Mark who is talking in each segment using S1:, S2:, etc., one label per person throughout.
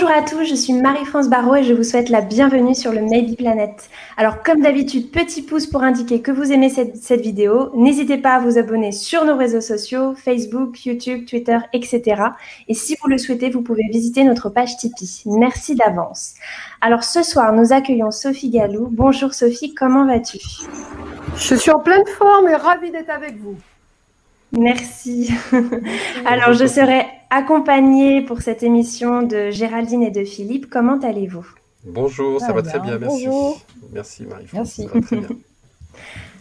S1: Bonjour à tous, je suis Marie-France Barraud et je vous souhaite la bienvenue sur le Maybe Planet. Alors comme d'habitude, petit pouce pour indiquer que vous aimez cette vidéo. N'hésitez pas à vous abonner sur nos réseaux sociaux, Facebook, YouTube, Twitter, etc. Et si vous le souhaitez, vous pouvez visiter notre page Tipeee. Merci d'avance. Alors ce soir, nous accueillons Sophie Gallou. Bonjour Sophie, comment vas-tu?
S2: Je suis en pleine forme et ravie d'être avec vous.
S1: Merci. Alors, je serai accompagnée pour cette émission de Géraldine et de Philippe. Comment allez-vous?
S3: Bonjour, ça va très bien, merci.
S2: Bonjour.
S3: Merci Marie-France,
S2: Merci.
S3: ça va très bien.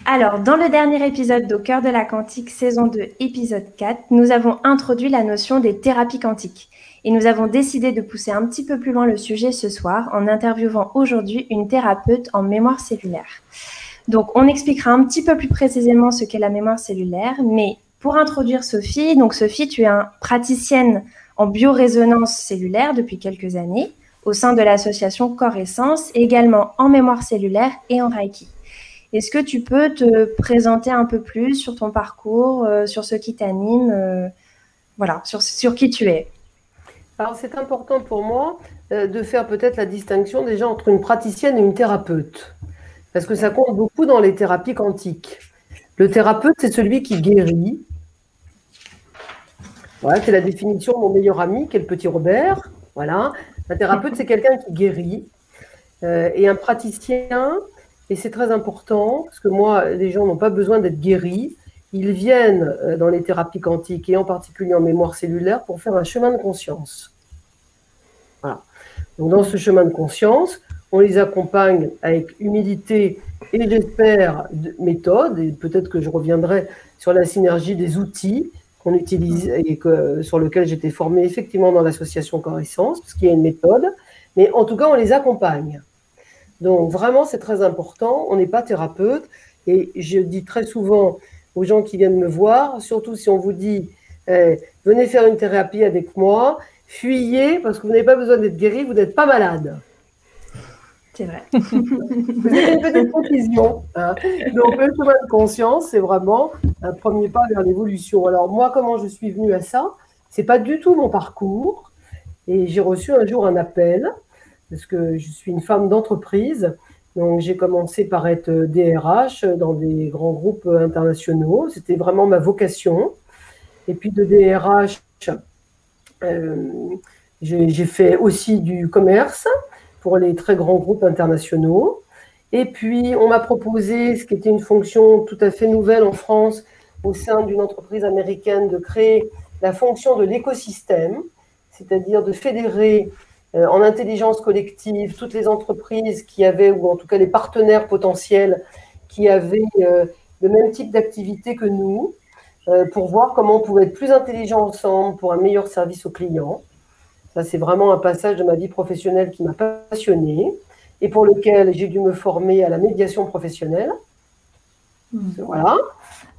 S1: Alors, dans le dernier épisode d'Au cœur de la quantique, saison 2, épisode 4, nous avons introduit la notion des thérapies quantiques. Et nous avons décidé de pousser un petit peu plus loin le sujet ce soir en interviewant aujourd'hui une thérapeute en mémoire cellulaire. Donc, on expliquera un petit peu plus précisément ce qu'est la mémoire cellulaire, mais pour introduire Sophie, donc Sophie, tu es praticienne en biorésonance cellulaire depuis quelques années au sein de l'association Corps Essence, et également en mémoire cellulaire et en Reiki. Est-ce que tu peux te présenter un peu plus sur ton parcours, sur ce qui t'anime, voilà, sur qui tu es?
S2: Alors, c'est important pour moi de faire peut-être la distinction déjà entre une praticienne et une thérapeute, parce que ça compte beaucoup dans les thérapies quantiques. Le thérapeute, c'est celui qui guérit. Voilà, c'est la définition de mon meilleur ami, qui est le petit Robert. Voilà. Un thérapeute, c'est quelqu'un qui guérit. Et un praticien, et c'est très important, parce que moi, les gens n'ont pas besoin d'être guéris. Ils viennent dans les thérapies quantiques, et en particulier en mémoire cellulaire, pour faire un chemin de conscience. Voilà. Donc, dans ce chemin de conscience, on les accompagne avec humilité et, j'espère, méthode, et peut-être que je reviendrai sur la synergie des outils qu'on utilise et sur lequel j'étais formée effectivement dans l'association Corps Essence, parce qu'il y a une méthode, mais en tout cas, on les accompagne. Donc, vraiment, c'est très important. On n'est pas thérapeute, et je dis très souvent aux gens qui viennent me voir, surtout si on vous dit venez faire une thérapie avec moi, fuyez, parce que vous n'avez pas besoin d'être guéri, vous n'êtes pas malade.
S1: C'est vrai.
S2: Vous avez une petite précision. Hein. Donc, le chemin de conscience, c'est vraiment un premier pas vers l'évolution. Alors, moi, comment je suis venue à ça? C'est pas du tout mon parcours. Et j'ai reçu un jour un appel, parce que je suis une femme d'entreprise. Donc, j'ai commencé par être DRH dans des grands groupes internationaux. C'était vraiment ma vocation. Et puis, de DRH, j'ai fait aussi du commerce pour les très grands groupes internationaux. Et puis, on m'a proposé, ce qui était une fonction tout à fait nouvelle en France, au sein d'une entreprise américaine, de créer la fonction de l'écosystème, c'est-à-dire de fédérer en intelligence collective toutes les entreprises qui avaient, ou en tout cas les partenaires potentiels qui avaient le même type d'activité que nous, pour voir comment on pouvait être plus intelligents ensemble pour un meilleur service aux clients. Ça, c'est vraiment un passage de ma vie professionnelle qui m'a passionnée et pour lequel j'ai dû me former à la médiation professionnelle. Voilà.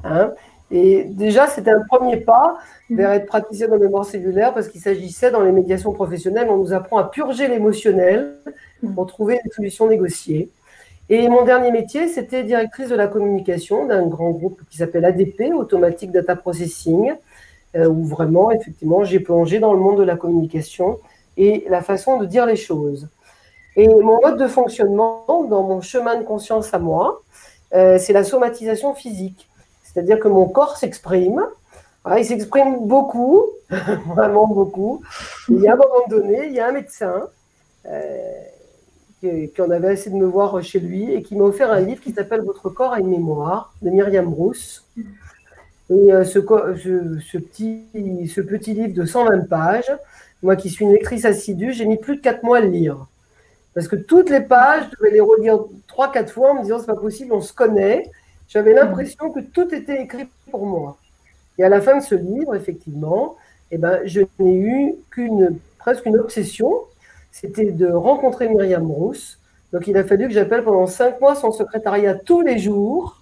S2: Hein. Et déjà, c'était un premier pas vers être praticienne en mémoire cellulaire parce qu'il s'agissait, dans les médiations professionnelles, on nous apprend à purger l'émotionnel pour trouver des solutions négociées. Et mon dernier métier, c'était directrice de la communication d'un grand groupe qui s'appelle ADP, Automatic Data Processing, où vraiment, effectivement, j'ai plongé dans le monde de la communication et la façon de dire les choses. Et mon mode de fonctionnement, dans mon chemin de conscience à moi, c'est la somatisation physique. C'est-à-dire que mon corps s'exprime, il s'exprime beaucoup, vraiment beaucoup. Et à un moment donné, il y a un médecin qui en avait assez de me voir chez lui et qui m'a offert un livre qui s'appelle « Votre corps a une mémoire » de Myriam Rousse. Et ce petit livre de 120 pages, moi qui suis une lectrice assidue, j'ai mis plus de 4 mois à le lire. Parce que toutes les pages, je devais les relire 3-4 fois en me disant c'est pas possible, on se connaît. J'avais l'impression que tout était écrit pour moi. Et à la fin de ce livre, effectivement, je n'ai eu presque une obsession, c'était de rencontrer Myriam Rousse. Donc il a fallu que j'appelle pendant 5 mois son secrétariat tous les jours,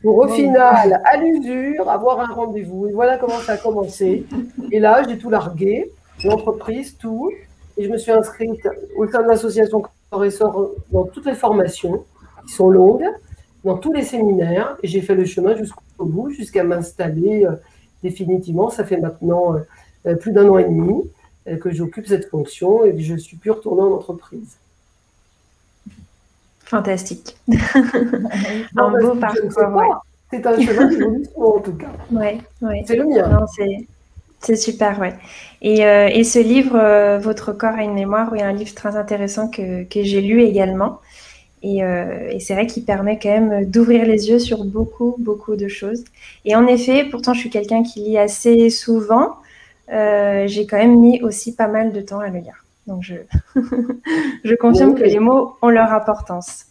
S2: pour au final, à l'usure, avoir un rendez-vous. Et voilà comment ça a commencé. Et là, j'ai tout largué, l'entreprise, tout. Et je me suis inscrite au sein de l'association Corps Essence dans toutes les formations, qui sont longues, dans tous les séminaires. Et j'ai fait le chemin jusqu'au bout, jusqu'à m'installer définitivement. Ça fait maintenant plus d'1 an et demi. que j'occupe cette fonction et que je suis pu retourner en entreprise.
S1: Fantastique.
S2: Un beau parcours. C'est un chemin d'évolution en tout cas.
S1: Ouais.
S2: C'est le mien.
S1: Non, c'est super, ouais. Et ce livre, Votre corps a une mémoire, est un livre très intéressant que j'ai lu également. Et c'est vrai qu'il permet quand même d'ouvrir les yeux sur beaucoup, beaucoup de choses. Et en effet, pourtant, je suis quelqu'un qui lit assez souvent. J'ai quand même mis aussi pas mal de temps à le lire. Donc, je confirme que les mots ont leur importance.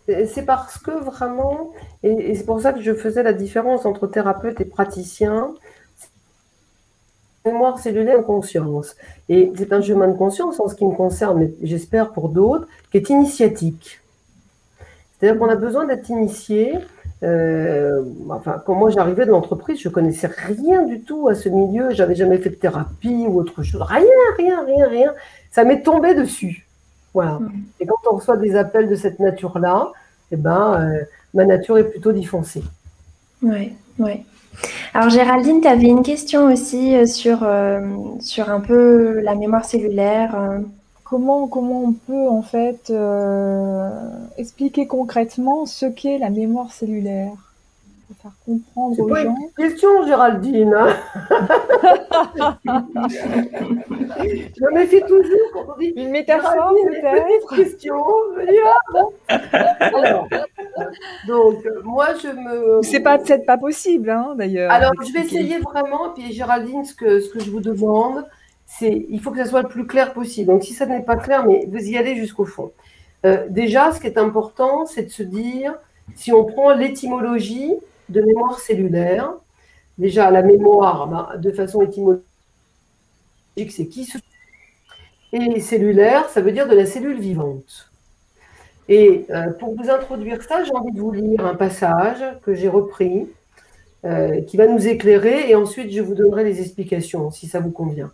S2: C'est parce que vraiment, et c'est pour ça que je faisais la différence entre thérapeute et praticien, mémoire cellulaire en conscience. Et c'est un chemin de conscience en ce qui me concerne, mais j'espère pour d'autres, qui est initiatique. C'est-à-dire qu'on a besoin d'être initié. Quand moi j'arrivais de l'entreprise, je connaissais rien du tout à ce milieu. J'avais jamais fait de thérapie ou autre chose. Rien. Ça m'est tombé dessus. Voilà. Et quand on reçoit des appels de cette nature-là, ma nature est plutôt d'y foncer.
S1: Ouais. Alors Géraldine, tu avais une question aussi sur un peu la mémoire cellulaire.
S4: Comment on peut en fait expliquer concrètement ce qu'est la mémoire cellulaire pour faire comprendre aux gens.
S2: C'est pas une question, Géraldine. Je me méfie toujours quand on dit
S4: une métaphore peut-être.
S2: Petite question. Alors, donc moi je me.
S4: C'est peut-être pas possible, hein, d'ailleurs.
S2: Alors je vais essayer vraiment. Puis Géraldine, ce que je vous demande, c'est il faut que ça soit le plus clair possible. Donc si ça n'est pas clair, mais vous y allez jusqu'au fond. Déjà, ce qui est important, c'est de se dire, si on prend l'étymologie de mémoire cellulaire, déjà la mémoire, de façon étymologique, c'est qui se... Et cellulaire, ça veut dire de la cellule vivante. Et pour vous introduire ça, j'ai envie de vous lire un passage que j'ai repris, qui va nous éclairer, et ensuite je vous donnerai les explications, si ça vous convient.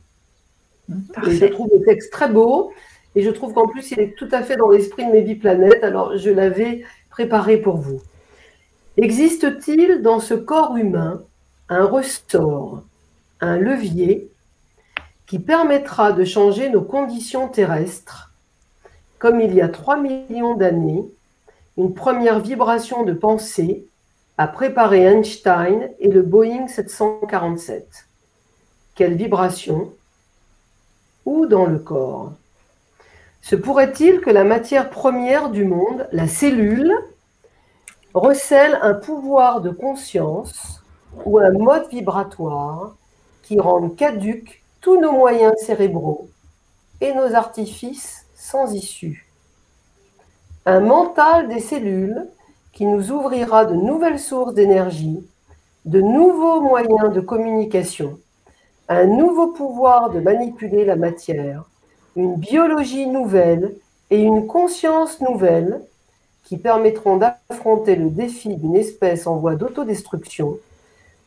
S2: Et je trouve le texte très beau, et je trouve qu'en plus il est tout à fait dans l'esprit de mes vies planètes, alors je l'avais préparé pour vous. Existe-t-il dans ce corps humain un ressort, un levier qui permettra de changer nos conditions terrestres, comme il y a 3 millions d'années, une première vibration de pensée a préparé Einstein et le Boeing 747. Quelle vibration? Où dans le corps? Se pourrait-il que la matière première du monde, la cellule, recèle un pouvoir de conscience ou un mode vibratoire qui rende caduques tous nos moyens cérébraux et nos artifices sans issue? Un mental des cellules qui nous ouvrira de nouvelles sources d'énergie, de nouveaux moyens de communication, un nouveau pouvoir de manipuler la matière, une biologie nouvelle et une conscience nouvelle qui permettront d'affronter le défi d'une espèce en voie d'autodestruction.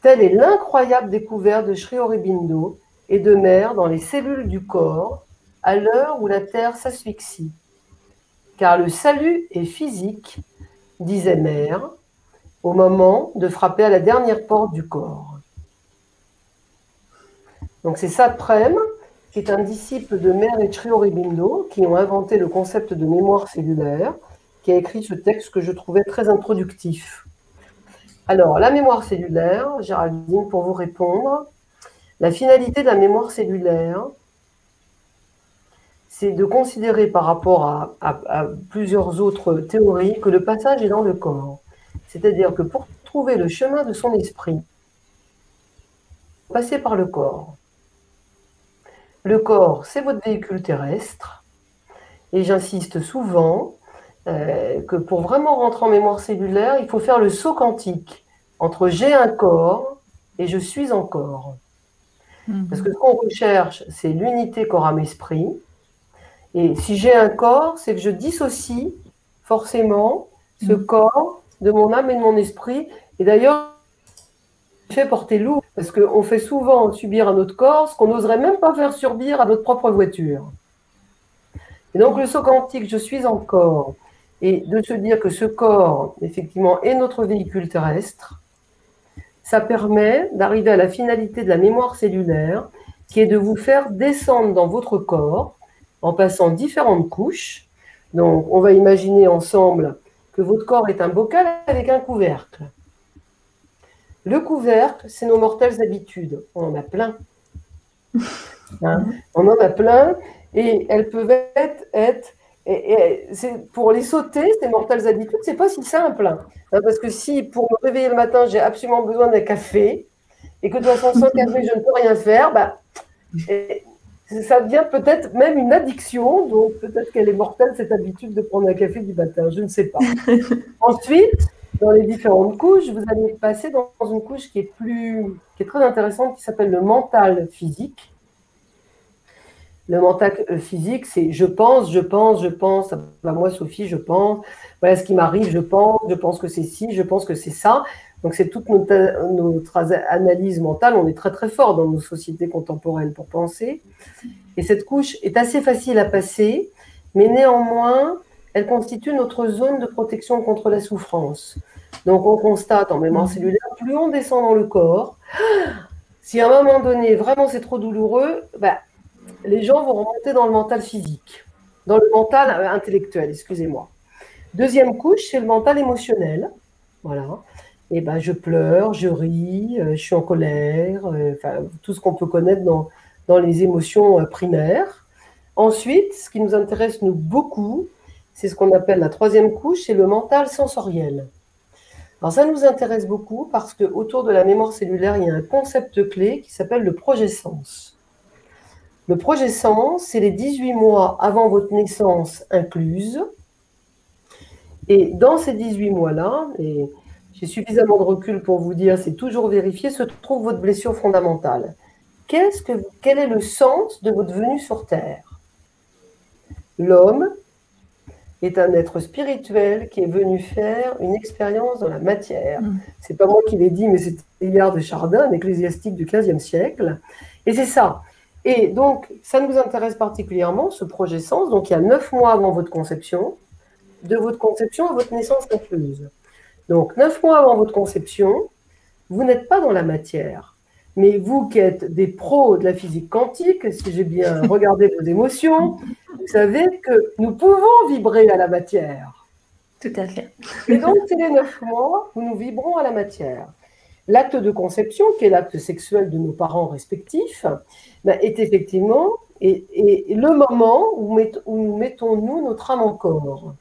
S2: Telle est l'incroyable découverte de Sri Aurobindo et de Mer dans les cellules du corps, à l'heure où la Terre s'asphyxie. Car le salut est physique, disait Mer, au moment de frapper à la dernière porte du corps. Donc c'est Saprem, qui est un disciple de Mer et Sri Aurobindo, qui ont inventé le concept de mémoire cellulaire, qui a écrit ce texte que je trouvais très introductif. Alors, la mémoire cellulaire, Géraldine, pour vous répondre, la finalité de la mémoire cellulaire, c'est de considérer par rapport à plusieurs autres théories que le passage est dans le corps. C'est-à-dire que pour trouver le chemin de son esprit, passer par le corps. Le corps, c'est votre véhicule terrestre, et j'insiste souvent que pour vraiment rentrer en mémoire cellulaire, il faut faire le saut quantique entre j'ai un corps et je suis en corps. Parce que ce qu'on recherche, c'est l'unité corps-âme-esprit. Et si j'ai un corps, c'est que je dissocie forcément ce corps de mon âme et de mon esprit. Et d'ailleurs, je fais porter lourd, parce qu'on fait souvent subir à notre corps ce qu'on n'oserait même pas faire subir à notre propre voiture. Et donc le saut quantique, je suis en corps, et de se dire que ce corps, effectivement, est notre véhicule terrestre, ça permet d'arriver à la finalité de la mémoire cellulaire, qui est de vous faire descendre dans votre corps en passant différentes couches. Donc, on va imaginer ensemble que votre corps est un bocal avec un couvercle. Le couvercle, c'est nos mortelles habitudes. On en a plein. Hein, on en a plein et elles peuvent être pour les sauter, ces mortelles habitudes, c'est pas si simple. Hein, parce que si pour me réveiller le matin, j'ai absolument besoin d'un café et que de toute façon, sans café, je ne peux rien faire, ça devient peut-être même une addiction. Donc peut-être qu'elle est mortelle, cette habitude de prendre un café du matin, je ne sais pas. Ensuite, dans les différentes couches, vous allez passer dans une couche qui est très intéressante, qui s'appelle le mental physique. Le mental physique, c'est je pense. Moi, Sophie, je pense. Voilà ce qui m'arrive, je pense que c'est ci, je pense que c'est ça. Donc, c'est toute notre analyse mentale. On est très, très fort dans nos sociétés contemporaines pour penser. Et cette couche est assez facile à passer, mais néanmoins, elle constitue notre zone de protection contre la souffrance. Donc, on constate en mémoire cellulaire, plus on descend dans le corps, si à un moment donné, vraiment c'est trop douloureux, les gens vont remonter dans le mental physique, dans le mental intellectuel, excusez-moi. Deuxième couche, c'est le mental émotionnel. Voilà. Et je pleure, je ris, je suis en colère, tout ce qu'on peut connaître dans les émotions primaires. Ensuite, ce qui nous intéresse, nous, beaucoup, c'est ce qu'on appelle la troisième couche, c'est le mental sensoriel. Alors ça nous intéresse beaucoup parce qu'autour de la mémoire cellulaire, il y a un concept clé qui s'appelle le projet-sens. Le projet-sens, c'est les 18 mois avant votre naissance incluse. Et dans ces 18 mois-là, et j'ai suffisamment de recul pour vous dire, c'est toujours vérifié, se trouve votre blessure fondamentale. Quel est le sens de votre venue sur Terre? L'homme est un être spirituel qui est venu faire une expérience dans la matière. C'est pas moi qui l'ai dit, mais c'est Teilhard de Chardin, un ecclésiastique du XVe siècle. Et c'est ça. Et donc, ça nous intéresse particulièrement, ce projet-sens. Donc, il y a 9 mois avant votre conception, de votre conception à votre naissance incluse. Donc, 9 mois avant votre conception, vous n'êtes pas dans la matière. Mais vous qui êtes des pros de la physique quantique, si j'ai bien regardé vos émotions, vous savez que nous pouvons vibrer à la matière.
S1: Tout à fait.
S2: Et donc, c'est les 9 mois où nous vibrons à la matière. L'acte de conception, qui est l'acte sexuel de nos parents respectifs, est effectivement le moment où nous mettons, notre âme en corps.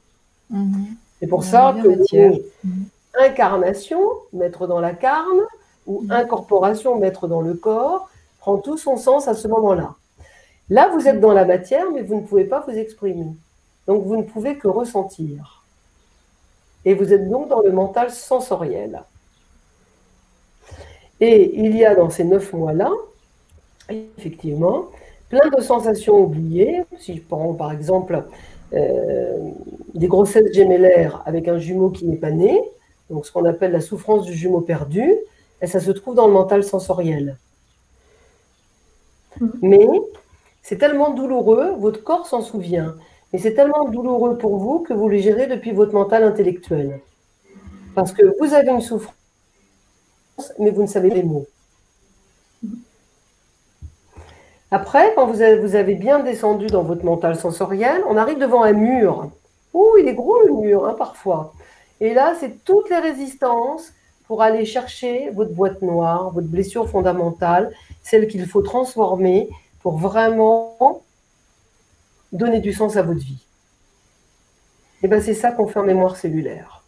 S2: C'est pour ça que incarnation, mettre dans la carne, ou incorporation, mettre dans le corps, prend tout son sens à ce moment-là. Là, vous êtes dans la matière, mais vous ne pouvez pas vous exprimer. Donc, vous ne pouvez que ressentir. Et vous êtes donc dans le mental sensoriel. Et il y a dans ces 9 mois-là, effectivement, plein de sensations oubliées. Si je prends par exemple des grossesses gémellaires avec un jumeau qui n'est pas né, donc ce qu'on appelle la souffrance du jumeau perdu, et ça se trouve dans le mental sensoriel. Mais c'est tellement douloureux, votre corps s'en souvient, mais c'est tellement douloureux pour vous que vous le gérez depuis votre mental intellectuel. Parce que vous avez une souffrance, mais vous ne savez pas les mots. Après, quand vous avez bien descendu dans votre mental sensoriel, on arrive devant un mur. Ouh, il est gros le mur, hein, parfois. Et là, c'est toutes les résistances pour aller chercher votre boîte noire, votre blessure fondamentale, celle qu'il faut transformer pour vraiment donner du sens à votre vie. Et bien, c'est ça qu'on fait en mémoire cellulaire.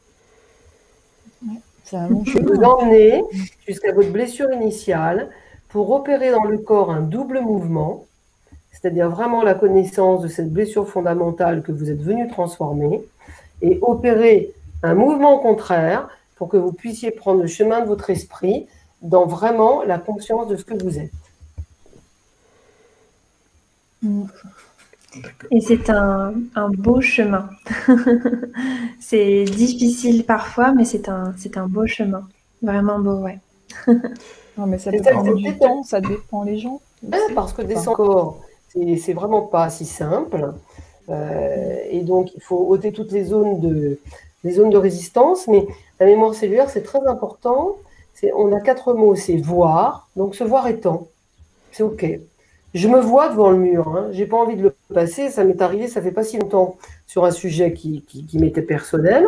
S2: Je vais vous emmener jusqu'à votre blessure initiale pour opérer dans le corps un double mouvement, c'est-à-dire vraiment la connaissance de cette blessure fondamentale que vous êtes venu transformer, et opérer un mouvement contraire pour que vous puissiez prendre le chemin de votre esprit dans vraiment la conscience de ce que vous êtes.
S1: Et c'est un beau chemin. C'est difficile parfois, mais c'est un beau chemin. Vraiment beau, ouais.
S4: Non, mais ça peut prendre du temps, ça dépend les gens.
S2: Parce que descendre corps, c'est vraiment pas si simple. Et donc, il faut ôter toutes les zones de résistance. Mais la mémoire cellulaire, c'est très important. On a 4 mots. C'est voir. Donc, se voir étant. C'est OK. Je me vois devant le mur, hein. J'ai pas envie de le passer. Ça m'est arrivé, ça fait pas si longtemps, sur un sujet qui m'était personnel.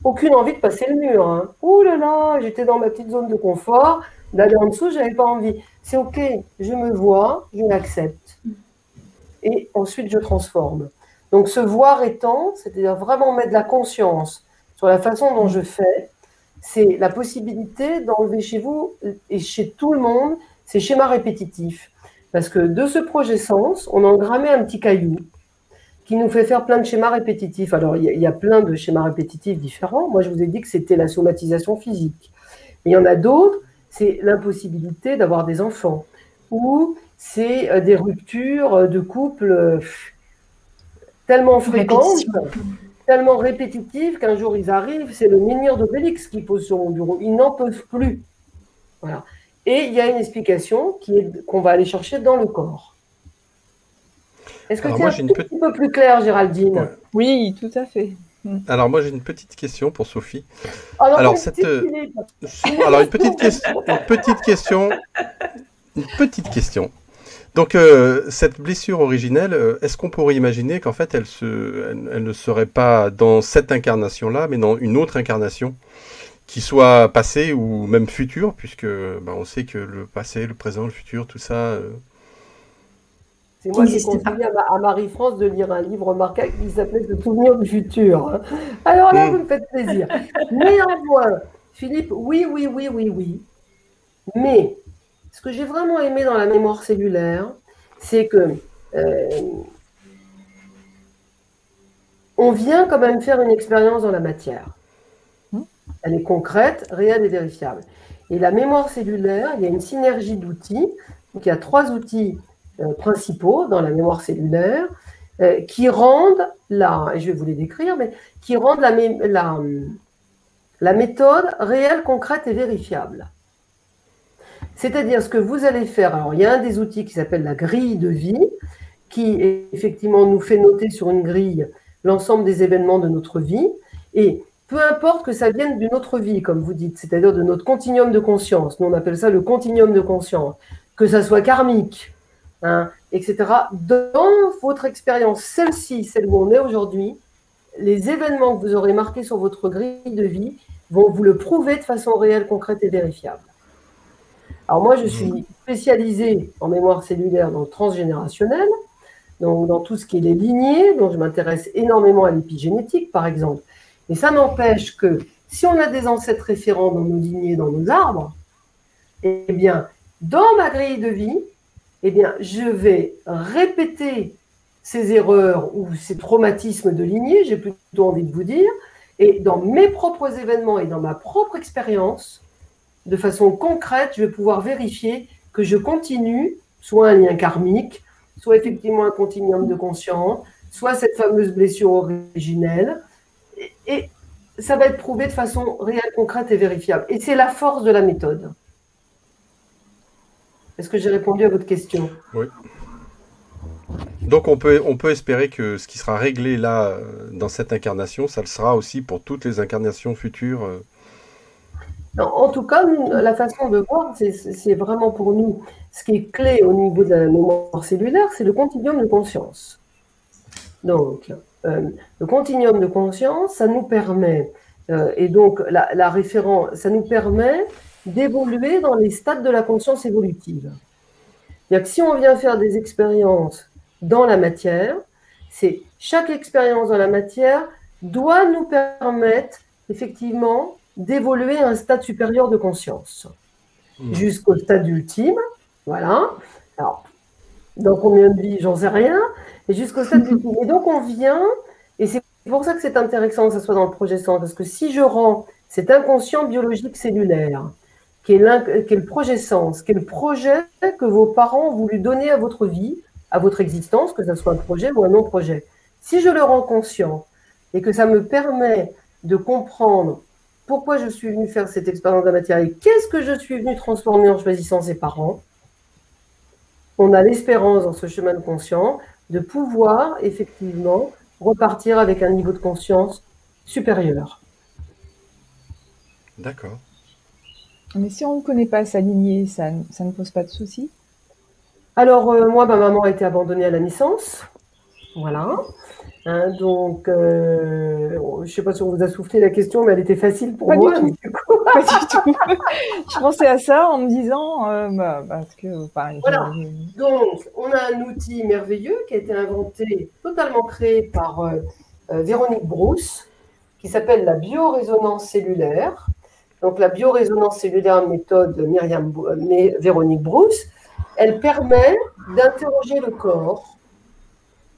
S2: Aucune envie de passer le mur, hein. Ouh là là, j'étais dans ma petite zone de confort. D'aller en dessous, j'avais pas envie. C'est OK, je me vois, je l'accepte. Et ensuite, je transforme. Donc, ce voir étant, c'est-à-dire vraiment mettre de la conscience sur la façon dont je fais, c'est la possibilité d'enlever chez vous et chez tout le monde ces schémas répétitifs. Parce que de ce projet sens, on a engrammé un petit caillou qui nous fait faire plein de schémas répétitifs. Alors, il y a plein de schémas répétitifs différents. Moi, je vous ai dit que c'était la somatisation physique. Mais il y en a d'autres, c'est l'impossibilité d'avoir des enfants. Ou c'est des ruptures de couple tellement fréquentes, tellement répétitives qu'un jour ils arrivent, c'est le menhir d'Obélix qui pose sur mon bureau. Ils n'en peuvent plus. Voilà. Et il y a une explication qu'on va aller chercher dans le corps. Est-ce que c'est un petit peu plus clair, Géraldine?
S3: Ouais.
S4: Oui, tout à fait.
S3: Alors moi j'ai une petite question pour Sophie.
S2: Alors
S3: une petite question. Donc cette blessure originelle, est-ce qu'on pourrait imaginer qu'en fait elle ne serait pas dans cette incarnation-là, mais dans une autre incarnation qui soit passée ou même future, puisque on sait que le passé, le présent, le futur, tout ça.
S2: C'est moi qui conseille à Marie-France de lire un livre remarquable qui s'appelle Le souvenir du futur. Alors là, vous me faites plaisir. Néanmoins, Philippe, oui. Mais ce que j'ai vraiment aimé dans la mémoire cellulaire, c'est que on vient quand même faire une expérience dans la matière. Elle est concrète, réelle et vérifiable. Et la mémoire cellulaire, il y a une synergie d'outils. Donc il y a 3 outils principaux dans la mémoire cellulaire qui rendent et je vais vous les décrire, mais qui rendent la méthode réelle, concrète et vérifiable. C'est-à-dire ce que vous allez faire. Alors, il y a un des outils qui s'appelle la grille de vie, qui effectivement nous fait noter sur une grille l'ensemble des événements de notre vie. Et peu importe que ça vienne d'une autre vie, comme vous dites, c'est-à-dire de notre continuum de conscience. Nous, on appelle ça le continuum de conscience. Que ça soit karmique, etc. Dans votre expérience, celle-ci, celle où on est aujourd'hui, les événements que vous aurez marqués sur votre grille de vie vont vous le prouver de façon réelle, concrète et vérifiable. Alors moi, je suis spécialisée en mémoire cellulaire dans le transgénérationnel, donc dans tout ce qui est les lignées, donc je m'intéresse énormément à l'épigénétique, par exemple. Mais ça n'empêche que si on a des ancêtres référents dans nos lignées, dans nos arbres, eh bien, dans ma grille de vie, eh bien, je vais répéter ces erreurs ou ces traumatismes de lignée, j'ai plutôt envie de vous dire, et dans mes propres événements et dans ma propre expérience, de façon concrète, je vais pouvoir vérifier que je continue, soit un lien karmique, soit effectivement un continuum de conscience, soit cette fameuse blessure originelle, et ça va être prouvé de façon réelle, concrète et vérifiable. Et c'est la force de la méthode. Est-ce que j'ai répondu à votre question?
S3: Oui. Donc on peut espérer que ce qui sera réglé là, dans cette incarnation, ça le sera aussi pour toutes les incarnations futures.
S2: En tout cas, la façon de voir, c'est vraiment pour nous, ce qui est clé au niveau de la mémoire cellulaire, c'est le continuum de conscience. Donc, le continuum de conscience, ça nous permet, et donc la référence, ça nous permet d'évoluer dans les stades de la conscience évolutive. C'est-à-dire que si on vient faire des expériences dans la matière, chaque expérience dans la matière doit nous permettre effectivement d'évoluer à un stade supérieur de conscience, jusqu'au stade ultime, voilà. Alors, dans combien de vies, j'en sais rien, et jusqu'au stade ultime. Et donc on vient, et c'est pour ça que c'est intéressant que ça soit dans le projet sens, parce que si je rends cet inconscient biologique cellulaire, qui est le projet sens, qui est le projet que vos parents ont voulu donner à votre vie, à votre existence, que ce soit un projet ou un non-projet. Si je le rends conscient et que ça me permet de comprendre pourquoi je suis venue faire cette expérience de la matière et qu'est-ce que je suis venue transformer en choisissant ses parents, on a l'espérance dans ce chemin de conscience de pouvoir effectivement repartir avec un niveau de conscience supérieur.
S3: D'accord.
S4: Mais si on ne connaît pas sa lignée, ça ne pose pas de soucis?
S2: Alors, moi, ma maman a été abandonnée à la naissance. Voilà. Hein, donc, je ne sais pas si on vous a soufflé la question, mais elle était facile pour moi.
S4: Pas du tout. Je pensais à ça en me disant, parce que,
S2: voilà. Donc, on a un outil merveilleux qui a été inventé, totalement créé par Véronique Brousse, qui s'appelle la biorésonance cellulaire. Donc, la biorésonance cellulaire, méthode Véronique Brousse, elle permet d'interroger le corps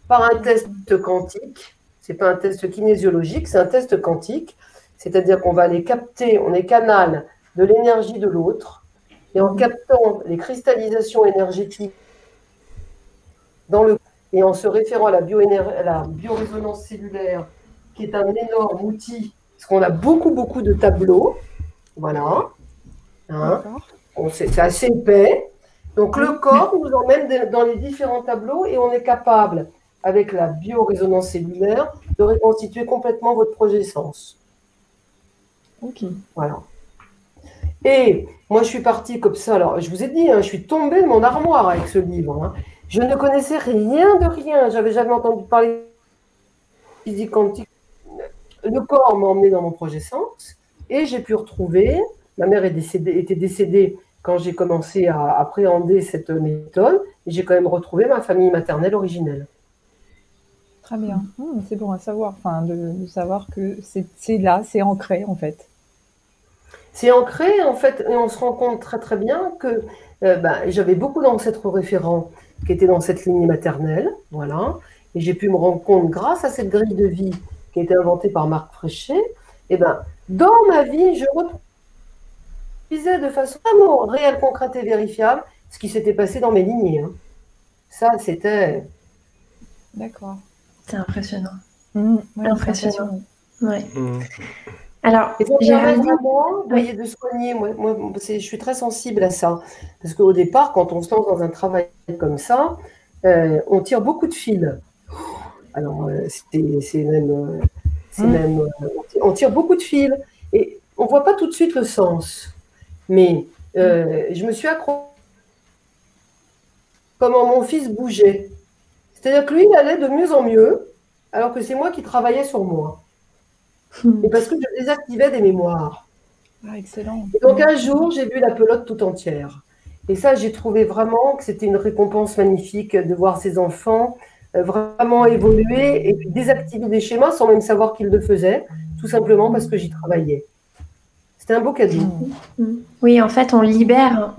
S2: par un test quantique. Ce n'est pas un test kinésiologique, c'est un test quantique. C'est-à-dire qu'on va aller capter, on est canal de l'énergie de l'autre, et en captant les cristallisations énergétiques dans le et en se référant à la biorésonance cellulaire, qui est un énorme outil, parce qu'on a beaucoup de tableaux. Voilà. Hein. C'est assez épais. Donc le corps nous emmène dans les différents tableaux et on est capable, avec la biorésonance cellulaire, de reconstituer complètement votre projet sens.
S4: Ok.
S2: Voilà. Et moi, je suis partie comme ça. Alors, je vous ai dit, hein, je suis tombée de mon armoire avec ce livre. Hein. Je ne connaissais rien de rien. J'avais jamais entendu parler de physique quantique. Le corps m'a emmené dans mon projet sens et j'ai pu retrouver. Ma mère était décédée quand j'ai commencé à appréhender cette méthode. Et j'ai quand même retrouvé ma famille maternelle originelle.
S4: Très bien. C'est bon à savoir. Enfin, de savoir que c'est là, c'est ancré en fait.
S2: C'est ancré, en fait, et on se rend compte très bien que j'avais beaucoup d'ancêtres référents qui étaient dans cette lignée maternelle, voilà, et j'ai pu me rendre compte, grâce à cette grille de vie qui a été inventée par Marc Fréchet, dans ma vie, je retrouvais de façon vraiment réelle, concrète et vérifiable ce qui s'était passé dans mes lignées. Hein. Ça, c'était...
S1: D'accord. C'est impressionnant.
S4: Ouais,
S1: impressionnant. Ouais.
S2: Alors, vraiment, voyez, de soigner. Moi, je suis très sensible à ça. Parce qu'au départ, quand on se lance dans un travail comme ça, on tire beaucoup de fils. Alors, on tire beaucoup de fils. Et on ne voit pas tout de suite le sens. Mais je me suis accrochée comment mon fils bougeait. C'est-à-dire que lui, il allait de mieux en mieux, alors que c'est moi qui travaillais sur moi. Et parce que je désactivais des mémoires.
S4: Ah, excellent.
S2: Et donc un jour, j'ai vu la pelote tout entière. Et ça, j'ai trouvé vraiment que c'était une récompense magnifique de voir ces enfants vraiment évoluer et puis désactiver des schémas sans même savoir qu'ils le faisaient, tout simplement parce que j'y travaillais. C'était un beau cadeau.
S1: Oui, en fait, on libère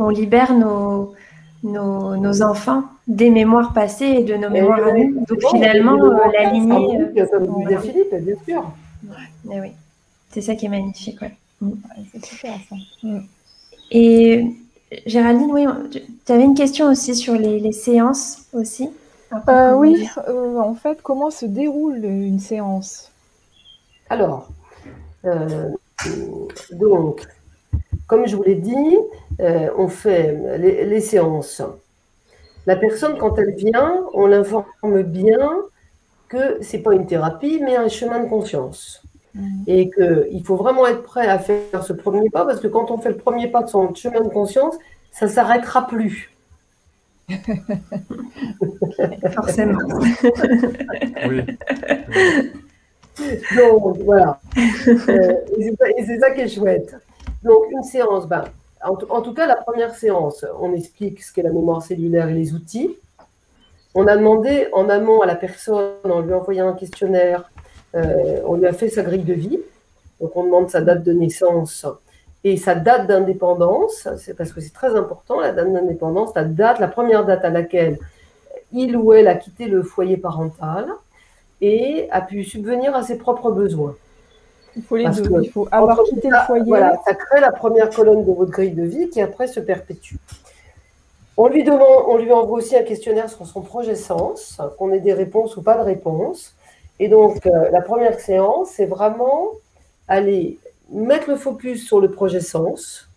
S1: nos enfants des mémoires passées et de nos mémoires à nous. Donc finalement, la lignée...
S2: Comme disait Philippe, bien sûr.
S1: Mais oui, c'est ça qui est magnifique. Ouais.
S4: C'est super ça.
S1: Et Géraldine, oui, tu avais une question aussi sur les séances aussi.
S4: Oui, en fait, comment se déroule une séance?
S2: Alors, donc, comme je vous l'ai dit, on fait les séances. La personne, quand elle vient, on l'informe bien que ce n'est pas une thérapie, mais un chemin de conscience. Et qu'il faut vraiment être prêt à faire ce premier pas, parce que quand on fait le premier pas de son chemin de conscience, ça ne s'arrêtera plus.
S1: Forcément.
S3: Oui.
S2: Donc, voilà. Et c'est ça qui est chouette. Donc, une séance, en tout cas, la première séance, on explique ce qu'est la mémoire cellulaire et les outils. On a demandé en amont à la personne, en lui envoyant un questionnaire, on lui a fait sa grille de vie. Donc, on demande sa date de naissance et sa date d'indépendance. C'est parce que c'est très important, la date d'indépendance, la première date à laquelle il ou elle a quitté le foyer parental et a pu subvenir à ses propres besoins.
S4: Il faut les deux. Il faut avoir quitté le foyer.
S2: Voilà, ça crée la première colonne de votre grille de vie qui après se perpétue. On lui envoie aussi un questionnaire sur son projet sens, qu'on ait des réponses ou pas de réponses. Et donc, la première séance, c'est vraiment aller mettre le focus sur le projet sens,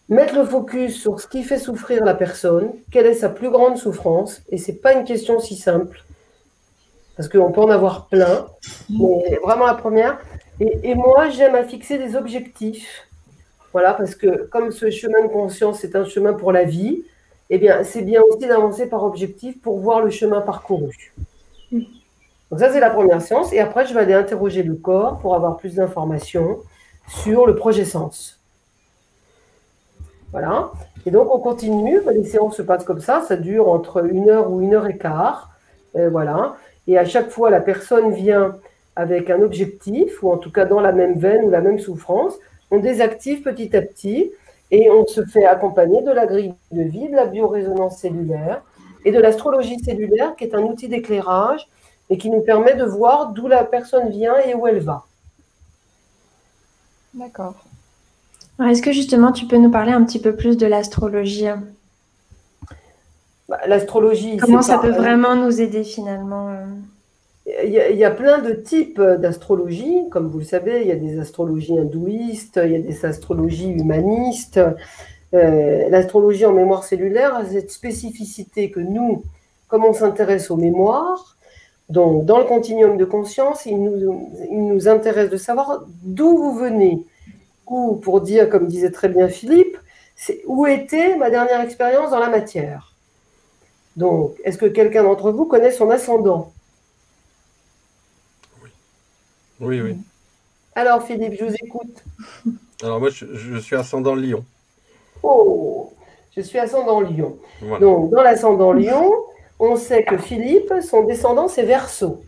S2: mettre le focus sur ce qui fait souffrir la personne, quelle est sa plus grande souffrance. Et ce n'est pas une question si simple, parce qu'on peut en avoir plein, mais vraiment la première. Et moi, j'aime à fixer des objectifs. Voilà, parce que comme ce chemin de conscience, c'est un chemin pour la vie, eh bien, c'est bien aussi d'avancer par objectif pour voir le chemin parcouru. Donc ça, c'est la première séance. Et après, je vais aller interroger le corps pour avoir plus d'informations sur le projet sens. Voilà. Et donc, on continue. Les séances se passent comme ça. Ça dure entre 1 heure ou 1 heure et quart. Voilà. Et à chaque fois, la personne vient avec un objectif, ou en tout cas dans la même veine ou la même souffrance. On désactive petit à petit et on se fait accompagner de la grille de vie, de la biorésonance cellulaire et de l'astrologie cellulaire, qui est un outil d'éclairage et qui nous permet de voir d'où la personne vient et où elle va.
S4: D'accord.
S1: Est-ce que justement tu peux nous parler un petit peu plus de l'astrologie?
S2: L'astrologie,
S1: comment ça peut vraiment nous aider finalement?
S2: Il y a plein de types d'astrologie. Comme vous le savez, il y a des astrologies hindouistes, il y a des astrologies humanistes. L'astrologie en mémoire cellulaire a cette spécificité que nous, comme on s'intéresse aux mémoires, donc dans le continuum de conscience, il nous intéresse de savoir d'où vous venez. Ou, pour dire, comme disait très bien Philippe, c'est où était ma dernière expérience dans la matière. Donc, est-ce que quelqu'un d'entre vous connaît son ascendant?
S3: Oui, oui.
S2: Alors, Philippe, je vous écoute.
S3: Alors, moi, je suis ascendant Lion.
S2: Oh, je suis ascendant Lion.
S3: Voilà.
S2: Donc, dans l'ascendant Lion, on sait que Philippe, son descendant, c'est Verseau.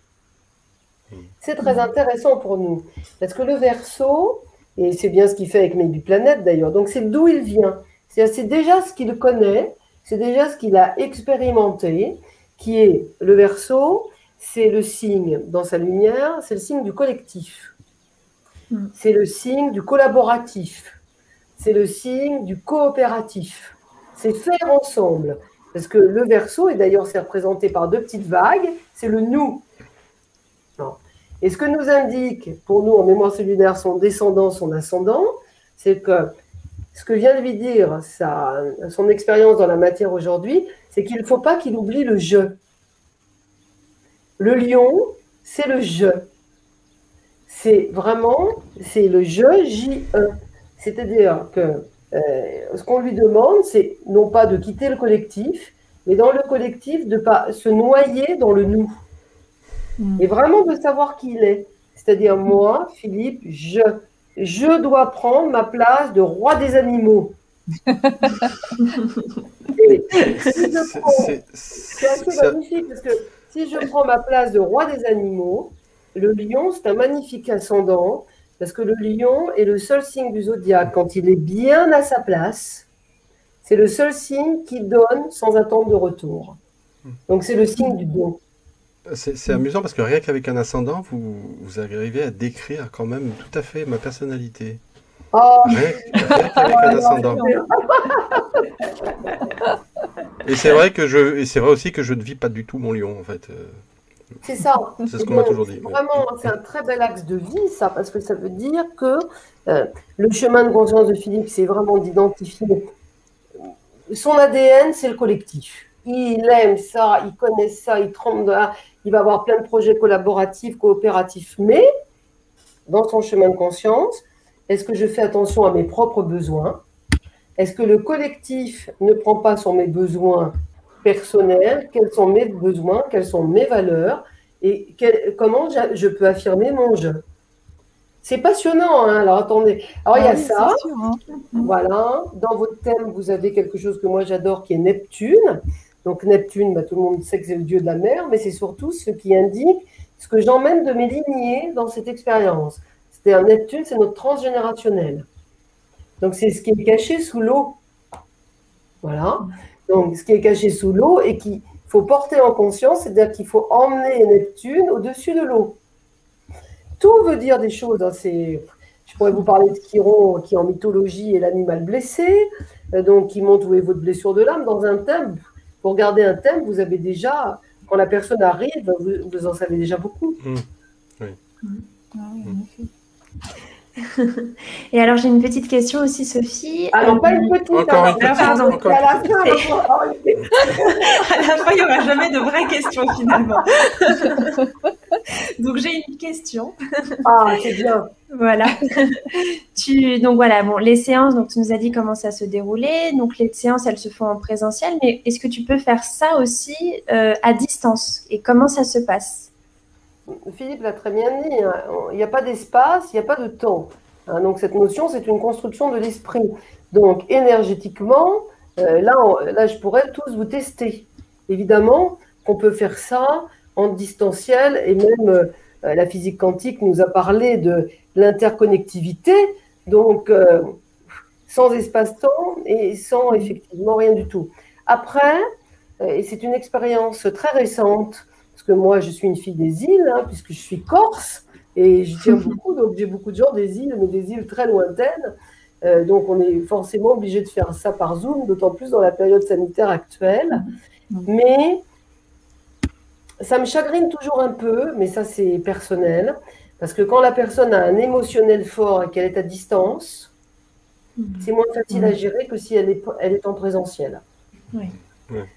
S2: C'est très intéressant pour nous. Parce que le Verseau, et c'est bien ce qu'il fait avec Maybe Planet d'ailleurs, donc c'est d'où il vient. C'est déjà ce qu'il connaît, c'est déjà ce qu'il a expérimenté, qui est le Verseau, c'est le signe dans sa lumière, c'est le signe du collectif. C'est le signe du collaboratif. C'est le signe du coopératif. C'est faire ensemble. Parce que le Verseau, et d'ailleurs c'est représenté par 2 petites vagues, c'est le nous. Non. Et ce que nous indique, pour nous en mémoire cellulaire, son descendant, son ascendant, c'est que ce que vient de lui dire son expérience dans la matière aujourd'hui, c'est qu'il ne faut pas qu'il oublie le je. Le lion, c'est le je. C'est le je, J-E. C'est-à-dire que ce qu'on lui demande, c'est non pas de quitter le collectif, mais dans le collectif, de ne pas se noyer dans le nous. Et vraiment de savoir qui il est. C'est-à-dire, moi, Philippe, je dois prendre ma place de roi des animaux. C'est assez magnifique, parce que si je prends ma place de roi des animaux, le lion, c'est un magnifique ascendant, parce que le lion est le seul signe du zodiaque. Quand il est bien à sa place, c'est le seul signe qui donne sans attendre de retour. Donc c'est le signe du don.
S3: C'est amusant parce que rien qu'avec un ascendant, vous arrivez à décrire quand même tout à fait ma personnalité.
S2: Oh.
S3: Rien qu'avec un ascendant. Et c'est vrai aussi que je ne vis pas du tout mon lion en fait.
S2: C'est ça.
S3: C'est ce qu'on m'a toujours dit.
S2: Vraiment, c'est un très bel axe de vie, ça, parce que ça veut dire que le chemin de conscience de Philippe, c'est vraiment d'identifier son ADN, c'est le collectif. Il aime ça, il connaît ça, il tremble de là, il va avoir plein de projets collaboratifs, coopératifs, mais dans son chemin de conscience, est-ce que je fais attention à mes propres besoins? Est-ce que le collectif ne prend pas sur mes besoins personnels? Quels sont mes besoins? Quelles sont mes valeurs? Et comment je peux affirmer mon je? C'est passionnant, hein? Alors attendez. Alors il y a ça.
S4: Sûr, hein.
S2: Voilà. Dans votre thème, vous avez quelque chose que moi j'adore qui est Neptune. Donc Neptune, tout le monde sait que c'est le dieu de la mer, mais c'est surtout ce qui indique ce que j'emmène de mes lignées dans cette expérience. C'est-à-dire Neptune, c'est notre transgénérationnel. Donc c'est ce qui est caché sous l'eau. Voilà. Donc ce qui est caché sous l'eau et qu'il faut porter en conscience, c'est-à-dire qu'il faut emmener Neptune au-dessus de l'eau. Tout veut dire des choses. Hein. Je pourrais vous parler de Chiron, qui en mythologie est l'animal blessé, donc qui montre où est votre blessure de l'âme. Dans un thème, pour garder un thème, vous avez déjà, quand la personne arrive, vous en savez déjà beaucoup.
S3: Oui.
S4: Ah oui, en effet.
S1: Et alors j'ai une petite question aussi, Sophie.
S2: Alors pas une petite.
S3: Encore une petite.
S1: Pardon.
S3: Encore une
S2: À la
S3: petite.
S2: fin,
S5: À la fin, il n'y aura jamais de vraies questions finalement.
S1: Donc, j'ai une question.
S2: Ah, c'est bien.
S1: Voilà. Donc voilà, bon, les séances, donc tu nous as dit comment ça se déroulait. Donc les séances, elles se font en présentiel, mais est-ce que tu peux faire ça aussi à distance? Et comment ça se passe?
S2: Philippe l'a très bien dit, hein, il n'y a pas d'espace, il n'y a pas de temps. Hein, donc cette notion, c'est une construction de l'esprit. Donc énergétiquement, là, je pourrais tous vous tester. Évidemment qu'on peut faire ça en distanciel, et même la physique quantique nous a parlé de l'interconnectivité, donc sans espace-temps et sans effectivement rien du tout. Après, et c'est une expérience très récente, parce que moi, je suis une fille des îles, hein, puisque je suis corse, et je tiens beaucoup, donc j'ai beaucoup de gens des îles, mais des îles très lointaines. Donc, on est forcément obligé de faire ça par Zoom, d'autant plus dans la période sanitaire actuelle. Mais ça me chagrine toujours un peu, mais ça, c'est personnel, parce que quand la personne a un émotionnel fort et qu'elle est à distance, c'est moins facile à gérer que si elle est en présentiel.
S1: Oui.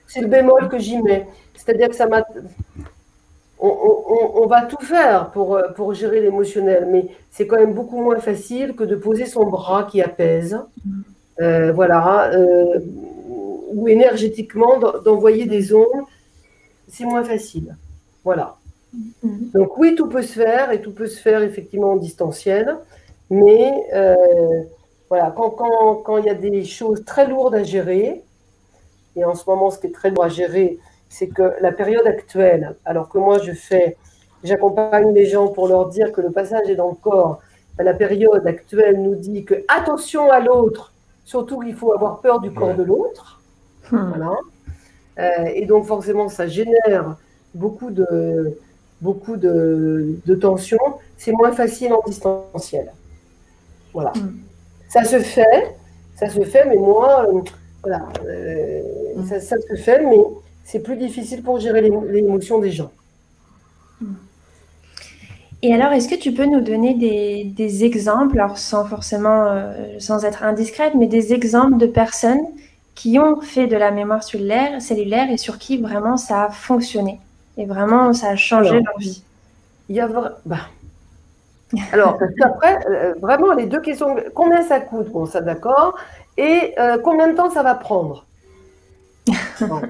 S2: C'est le bémol que j'y mets. C'est-à-dire que ça m'a... On va tout faire pour gérer l'émotionnel, mais c'est quand même beaucoup moins facile que de poser son bras qui apaise, voilà, ou énergétiquement d'envoyer des ondes, c'est moins facile. Voilà. Donc oui, tout peut se faire, et tout peut se faire effectivement en distanciel, mais voilà, quand il y a des choses très lourdes à gérer, et en ce moment, ce qui est très lourd à gérer, c'est que la période actuelle, alors que moi j'accompagne les gens pour leur dire que le passage est dans le corps, la période actuelle nous dit que attention à l'autre, surtout qu'il faut avoir peur du corps de l'autre. Voilà. Et donc forcément, ça génère beaucoup de tensions. C'est moins facile en distanciel. Voilà. Ça se fait, mais moi, voilà, ça se fait, mais c'est plus difficile pour gérer l'émotion des gens.
S1: Et alors, est-ce que tu peux nous donner des exemples, alors sans forcément, sans être indiscrète, mais des exemples de personnes qui ont fait de la mémoire cellulaire et sur qui vraiment ça a fonctionné et vraiment ça a changé leur vie?
S2: Il y a alors, après, vraiment, les deux questions, combien ça coûte? Bon, ça d'accord. Et combien de temps ça va prendre? Bon.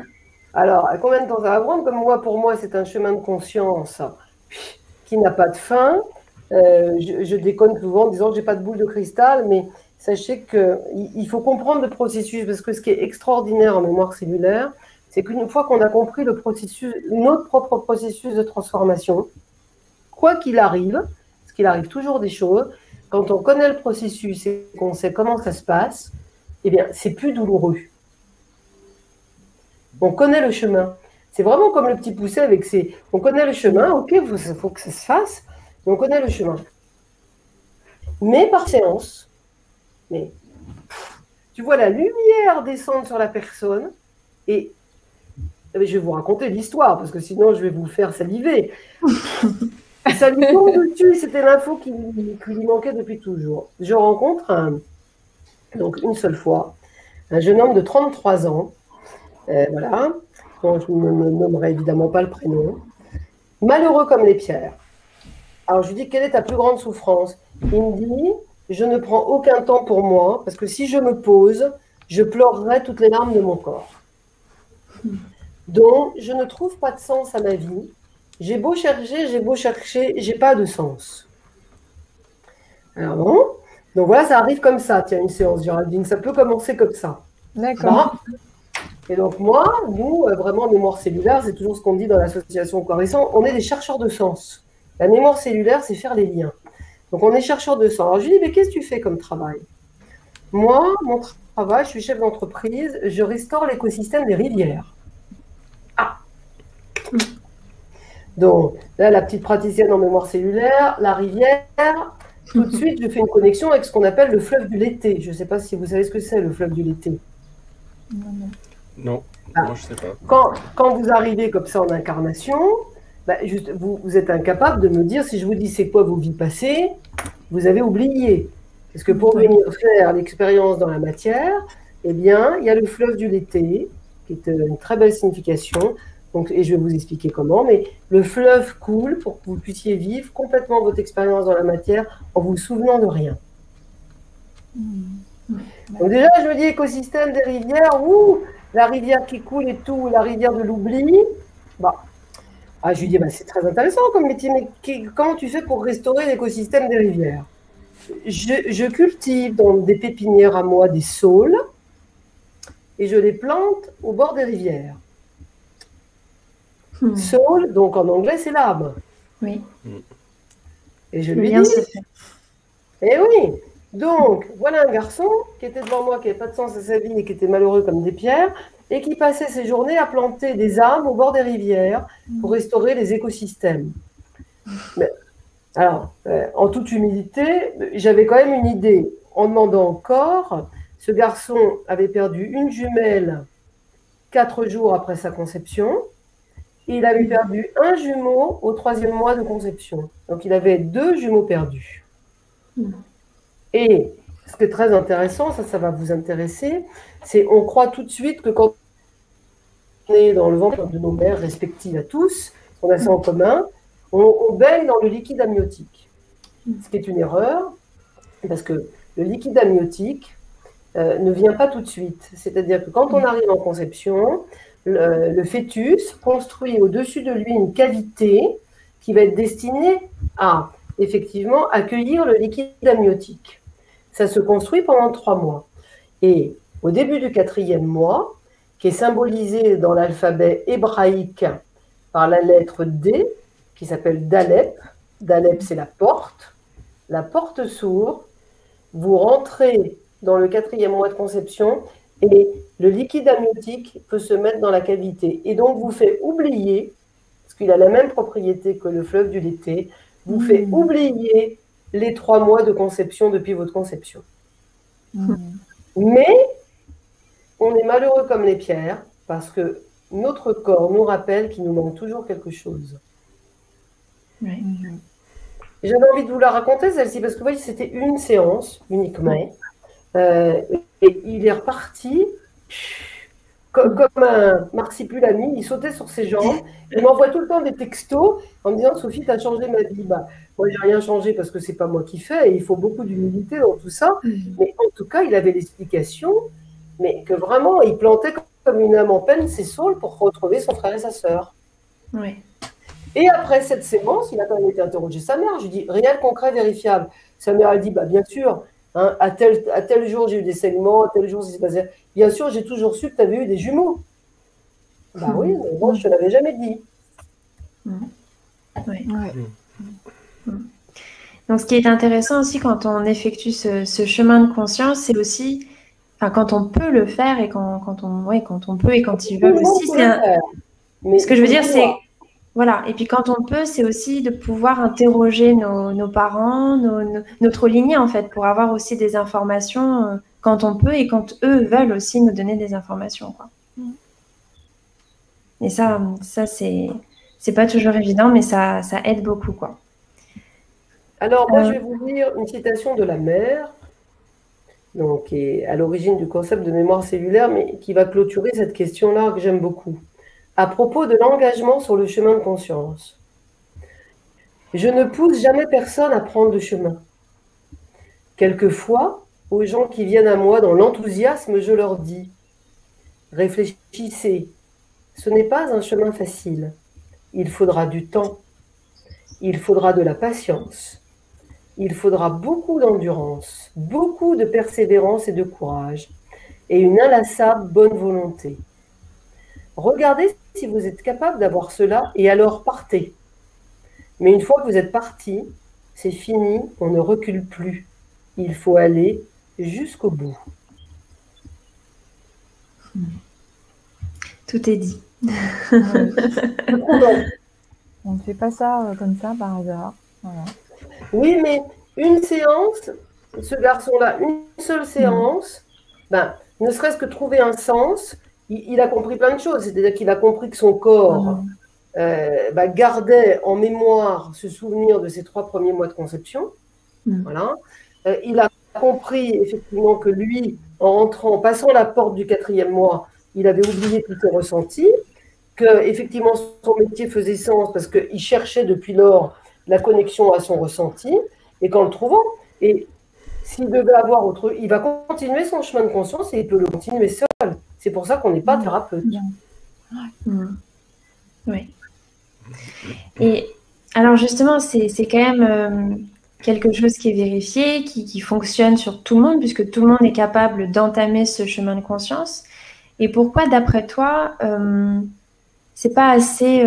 S2: Alors, combien de temps ça va prendre? Comme pour moi, c'est un chemin de conscience qui n'a pas de fin. Je déconne souvent en disant que je n'ai pas de boule de cristal, mais sachez qu'il faut comprendre le processus, parce que ce qui est extraordinaire en mémoire cellulaire, c'est qu'une fois qu'on a compris le processus, notre propre processus de transformation, quoi qu'il arrive, parce qu'il arrive toujours des choses, quand on connaît le processus et qu'on sait comment ça se passe, eh bien, c'est plus douloureux. On connaît le chemin. C'est vraiment comme le petit poucet avec ses... On connaît le chemin, ok, il faut que ça se fasse, mais on connaît le chemin. Mais par séance, tu vois la lumière descendre sur la personne, et je vais vous raconter l'histoire, parce que sinon je vais vous faire saliver. Ça lui tombe dessus, c'était l'info qui lui manquait depuis toujours. Je rencontre donc une seule fois, un jeune homme de 33 ans, voilà, dont je ne nommerai évidemment pas le prénom, malheureux comme les pierres. Alors je lui dis, quelle est ta plus grande souffrance? Il me dit, je ne prends aucun temps pour moi, parce que si je me pose, je pleurerai toutes les larmes de mon corps. Donc, je ne trouve pas de sens à ma vie. J'ai beau chercher, j'ai pas de sens. Alors bon, donc voilà, ça arrive comme ça, tiens, une séance, Géraldine, ça peut commencer comme ça.
S4: D'accord.
S2: Et donc moi, nous, vraiment, mémoire cellulaire, c'est toujours ce qu'on dit dans l'association Corps et Sang, on est des chercheurs de sens. La mémoire cellulaire, c'est faire les liens. Donc on est chercheurs de sens. Alors je lui dis, mais qu'est-ce que tu fais comme travail? Moi, mon travail, je suis chef d'entreprise, je restaure l'écosystème des rivières. Ah. Donc là, la petite praticienne en mémoire cellulaire, la rivière, tout de suite, je fais une connexion avec ce qu'on appelle le fleuve du Lété. Je ne sais pas si vous savez ce que c'est, le fleuve du Lété.
S3: Non, moi je ne sais pas.
S2: Quand vous arrivez comme ça en incarnation, vous êtes incapable de me dire, si je vous dis c'est quoi vos vies passées, vous avez oublié. Parce que pour venir faire l'expérience dans la matière, eh bien, il y a le fleuve du Lété, qui est une très belle signification. Donc, et je vais vous expliquer comment, mais le fleuve coule pour que vous puissiez vivre complètement votre expérience dans la matière en vous souvenant de rien. Donc déjà, je me dis écosystème des rivières, la rivière qui coule et tout, la rivière de l'oubli. Bah, je lui dis, c'est très intéressant comme métier, mais comment tu fais pour restaurer l'écosystème des rivières? Je cultive dans des pépinières à moi des saules et je les plante au bord des rivières. Saule, donc en anglais, c'est l'âme.
S1: Oui.
S2: Et je lui dis, eh oui, donc voilà un garçon qui était devant moi, qui n'avait pas de sens à sa vie et qui était malheureux comme des pierres, et qui passait ses journées à planter des âmes au bord des rivières pour restaurer les écosystèmes. Mais, alors, en toute humilité, j'avais quand même une idée. En demandant encore, ce garçon avait perdu une jumelle 4 jours après sa conception. Il avait perdu un jumeau au 3e mois de conception. Donc, il avait 2 jumeaux perdus. Et ce qui est très intéressant, ça va vous intéresser, c'est on croit tout de suite que quand on est dans le ventre de nos mères respectives à tous, on a ça en commun, on baigne dans le liquide amniotique. Ce qui est une erreur, parce que le liquide amniotique ne vient pas tout de suite. C'est-à-dire que quand on arrive en conception, le fœtus construit au-dessus de lui une cavité qui va être destinée à, effectivement, accueillir le liquide amniotique. Ça se construit pendant 3 mois. Et au début du 4e mois, qui est symbolisé dans l'alphabet hébraïque par la lettre D, qui s'appelle Dalep. Dalep, c'est la porte s'ouvre, vous rentrez dans le 4e mois de conception et le liquide amniotique peut se mettre dans la cavité et donc vous fait oublier, parce qu'il a la même propriété que le fleuve du Lété, vous fait oublier les 3 mois de conception depuis votre conception. Mais on est malheureux comme les pierres parce que notre corps nous rappelle qu'il nous manque toujours quelque chose.
S1: Oui.
S2: J'avais envie de vous la raconter celle-ci parce que vous voyez, c'était une séance uniquement. Et il est reparti comme un marsipulami, il sautait sur ses jambes. Il m'envoie tout le temps des textos en me disant Sophie, tu as changé ma vie. Moi, j'ai rien changé parce que c'est pas moi qui fais et il faut beaucoup d'humilité dans tout ça. Mais en tout cas, il avait l'explication, mais que vraiment, il plantait comme une âme en peine ses saules pour retrouver son frère et sa sœur.
S1: Oui.
S2: Et après cette séance, il a quand même été interrogé sa mère. Je lui dis réel, concret, vérifiable. Sa mère a dit bien sûr. À tel jour, j'ai eu des saignements, à tel jour, ça s'est passé. Bien sûr, j'ai toujours su que tu avais eu des jumeaux. Oui, mais moi, je ne te l'avais jamais dit.
S1: Oui. Donc, ce qui est intéressant aussi quand on effectue ce chemin de conscience, c'est aussi, quand on peut le faire et quand on peut et quand ils veulent aussi. Ce que je veux dire, c'est. Voilà, et puis quand on peut, c'est aussi de pouvoir interroger nos parents, notre lignée en fait, pour avoir aussi des informations quand on peut et quand eux veulent aussi nous donner des informations, quoi. Et ça c'est pas toujours évident, mais ça aide beaucoup, quoi.
S2: Alors moi, je vais vous lire une citation de la mère, donc qui est à l'origine du concept de mémoire cellulaire, mais qui va clôturer cette question-là que j'aime beaucoup. À propos de l'engagement sur le chemin de conscience. Je ne pousse jamais personne à prendre le chemin. Quelquefois, aux gens qui viennent à moi dans l'enthousiasme, je leur dis « Réfléchissez, ce n'est pas un chemin facile. Il faudra du temps. Il faudra de la patience. Il faudra beaucoup d'endurance, beaucoup de persévérance et de courage, et une inlassable bonne volonté. Regardez si vous êtes capable d'avoir cela et alors partez. Mais une fois que vous êtes parti, c'est fini, on ne recule plus. Il faut aller jusqu'au bout. »
S1: Tout est dit.
S4: On ne fait pas ça comme ça par hasard. Voilà.
S2: Oui, mais une séance, ce garçon-là, une seule séance, ne serait-ce que trouver un sens, il a compris plein de choses. C'est-à-dire qu'il a compris que son corps gardait en mémoire ce souvenir de ses 3 premiers mois de conception. Voilà. Il a compris effectivement que lui, en passant la porte du 4e mois, il avait oublié tous ses ressentis, que effectivement son métier faisait sens parce qu'il cherchait depuis lors la connexion à son ressenti, et qu'en le trouvant, et s'il devait avoir autre, il va continuer son chemin de conscience et il peut le continuer seul. C'est pour ça qu'on n'est pas thérapeute.
S1: Oui. Et alors justement, c'est quand même quelque chose qui est vérifié, qui fonctionne sur tout le monde, puisque tout le monde est capable d'entamer ce chemin de conscience. Et pourquoi, d'après toi, c'est pas assez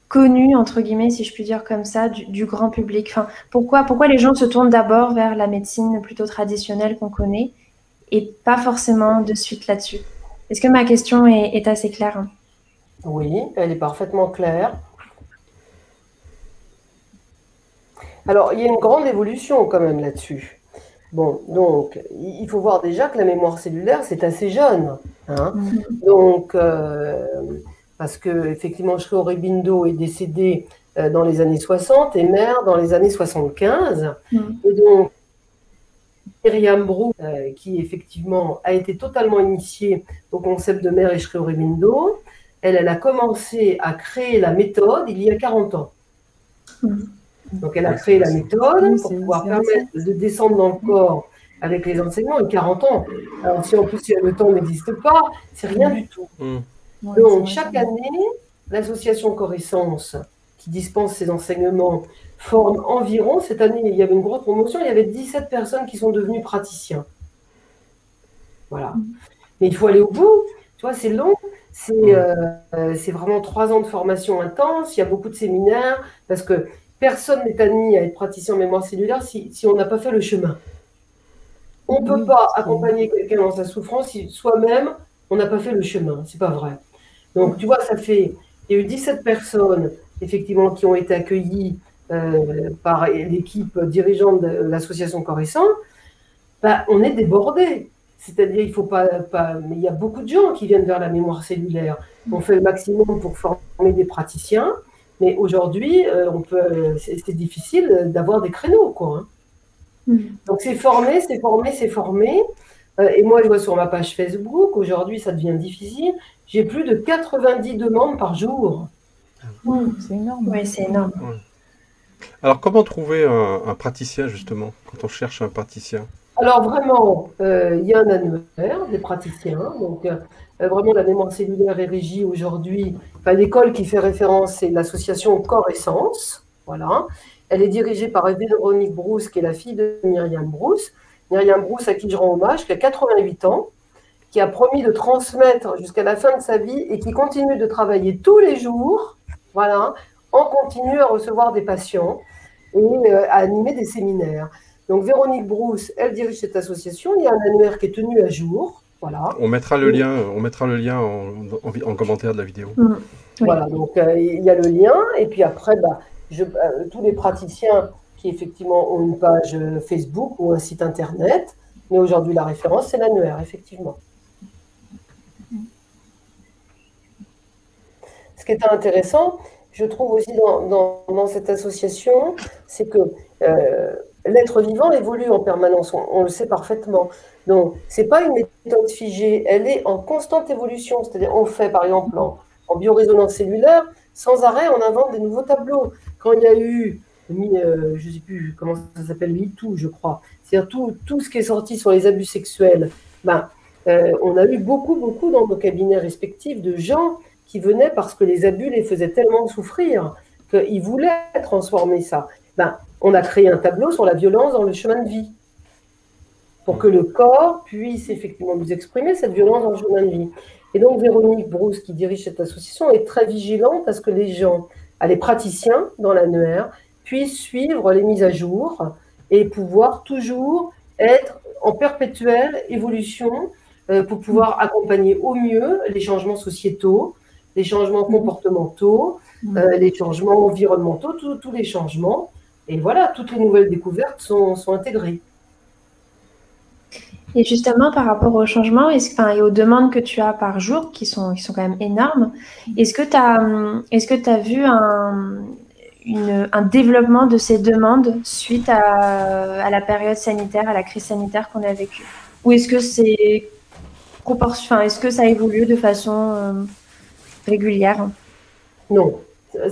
S1: connu, entre guillemets, si je puis dire comme ça, du grand public? Enfin, pourquoi les gens se tournent d'abord vers la médecine plutôt traditionnelle qu'on connaît et pas forcément de suite là-dessus? Est-ce que ma question est assez claire?
S2: Oui, elle est parfaitement claire. Alors, il y a une grande évolution quand même là-dessus. Bon, donc, il faut voir déjà que la mémoire cellulaire, c'est assez jeune. Hein. Donc, parce que effectivement, Sri Aurobindo est décédé dans les années 60 et Mère dans les années 75. Et donc, Myriam Bruce, qui effectivement a été totalement initiée au concept de Mère et Sri Aurobindo, elle a commencé à créer la méthode il y a 40 ans. Donc, elle a créé la méthode pour pouvoir permettre de descendre dans le corps avec les enseignements en 40 ans. Alors, si en plus le temps n'existe pas, c'est rien du tout. Donc, chaque année, l'association Coressence, qui dispense ces enseignements, forme environ, cette année, il y avait une grosse promotion, il y avait 17 personnes qui sont devenues praticiens. Voilà. Mais il faut aller au bout. Tu vois, c'est long. C'est vraiment 3 ans de formation intense. Il y a beaucoup de séminaires parce que personne n'est admis à être praticien en mémoire cellulaire si on n'a pas fait le chemin. On ne peut pas accompagner quelqu'un dans sa souffrance si soi-même, on n'a pas fait le chemin. C'est pas vrai. Donc, tu vois, il y a eu 17 personnes, effectivement, qui ont été accueillies par l'équipe dirigeante de l'association Coressence. Ben, on est débordé. C'est-à-dire, il faut pas, mais il y a beaucoup de gens qui viennent vers la mémoire cellulaire. On fait le maximum pour former des praticiens, mais aujourd'hui, c'est difficile d'avoir des créneaux, quoi. Hein. Donc, c'est formé. Et moi, je vois sur ma page Facebook, aujourd'hui, ça devient difficile. J'ai plus de 90 demandes par jour.
S4: C'est énorme.
S1: Oui, c'est énorme.
S3: Alors, comment trouver un praticien, justement, quand on cherche un praticien?
S2: Alors, vraiment, il y a un annuaire des praticiens. Donc, vraiment, la mémoire cellulaire est régie aujourd'hui. Enfin, l'école qui fait référence, c'est l'association Coressence. Voilà. Elle est dirigée par Véronique Bruce, qui est la fille de Myriam Bruce. Myriam Bruce, à qui je rends hommage, qui a 88 ans, qui a promis de transmettre jusqu'à la fin de sa vie et qui continue de travailler tous les jours, voilà, en continu à recevoir des patients et à animer des séminaires. Donc Véronique Bruce, elle dirige cette association. Il y a un annuaire qui est tenu à jour. Voilà.
S3: On mettra le lien en commentaire de la vidéo.
S2: Voilà, donc il y a le lien. Et puis après, tous les praticiens qui effectivement ont une page Facebook ou un site internet, mais aujourd'hui la référence, c'est l'annuaire, effectivement. Ce qui est intéressant, je trouve aussi dans cette association, c'est que l'être vivant évolue en permanence, on le sait parfaitement. Donc, ce n'est pas une méthode figée, elle est en constante évolution. C'est-à-dire, on fait, par exemple, en biorésonance cellulaire, sans arrêt, on invente des nouveaux tableaux. Quand il y a eu, je ne sais plus comment ça s'appelle, MeToo, je crois, c'est-à-dire tout ce qui est sorti sur les abus sexuels, on a eu beaucoup dans nos cabinets respectifs de gens qui venaient parce que les abus les faisaient tellement souffrir qu'ils voulaient transformer ça. On a créé un tableau sur la violence dans le chemin de vie pour que le corps puisse effectivement nous exprimer cette violence dans le chemin de vie. Et donc, Véronique Bruce, qui dirige cette association, est très vigilante à ce que les gens, les praticiens dans l'annuaire, puissent suivre les mises à jour et pouvoir toujours être en perpétuelle évolution pour pouvoir accompagner au mieux les changements sociétaux, les changements comportementaux, les changements environnementaux, tous les changements. Et voilà, toutes les nouvelles découvertes sont intégrées.
S1: Et justement, par rapport aux changements et aux demandes que tu as par jour, qui sont quand même énormes, est-ce que tu as vu un développement de ces demandes suite à la période sanitaire, à la crise sanitaire qu'on a vécue? Ou est-ce que est-ce que ça évolue de façon régulière?
S2: Non.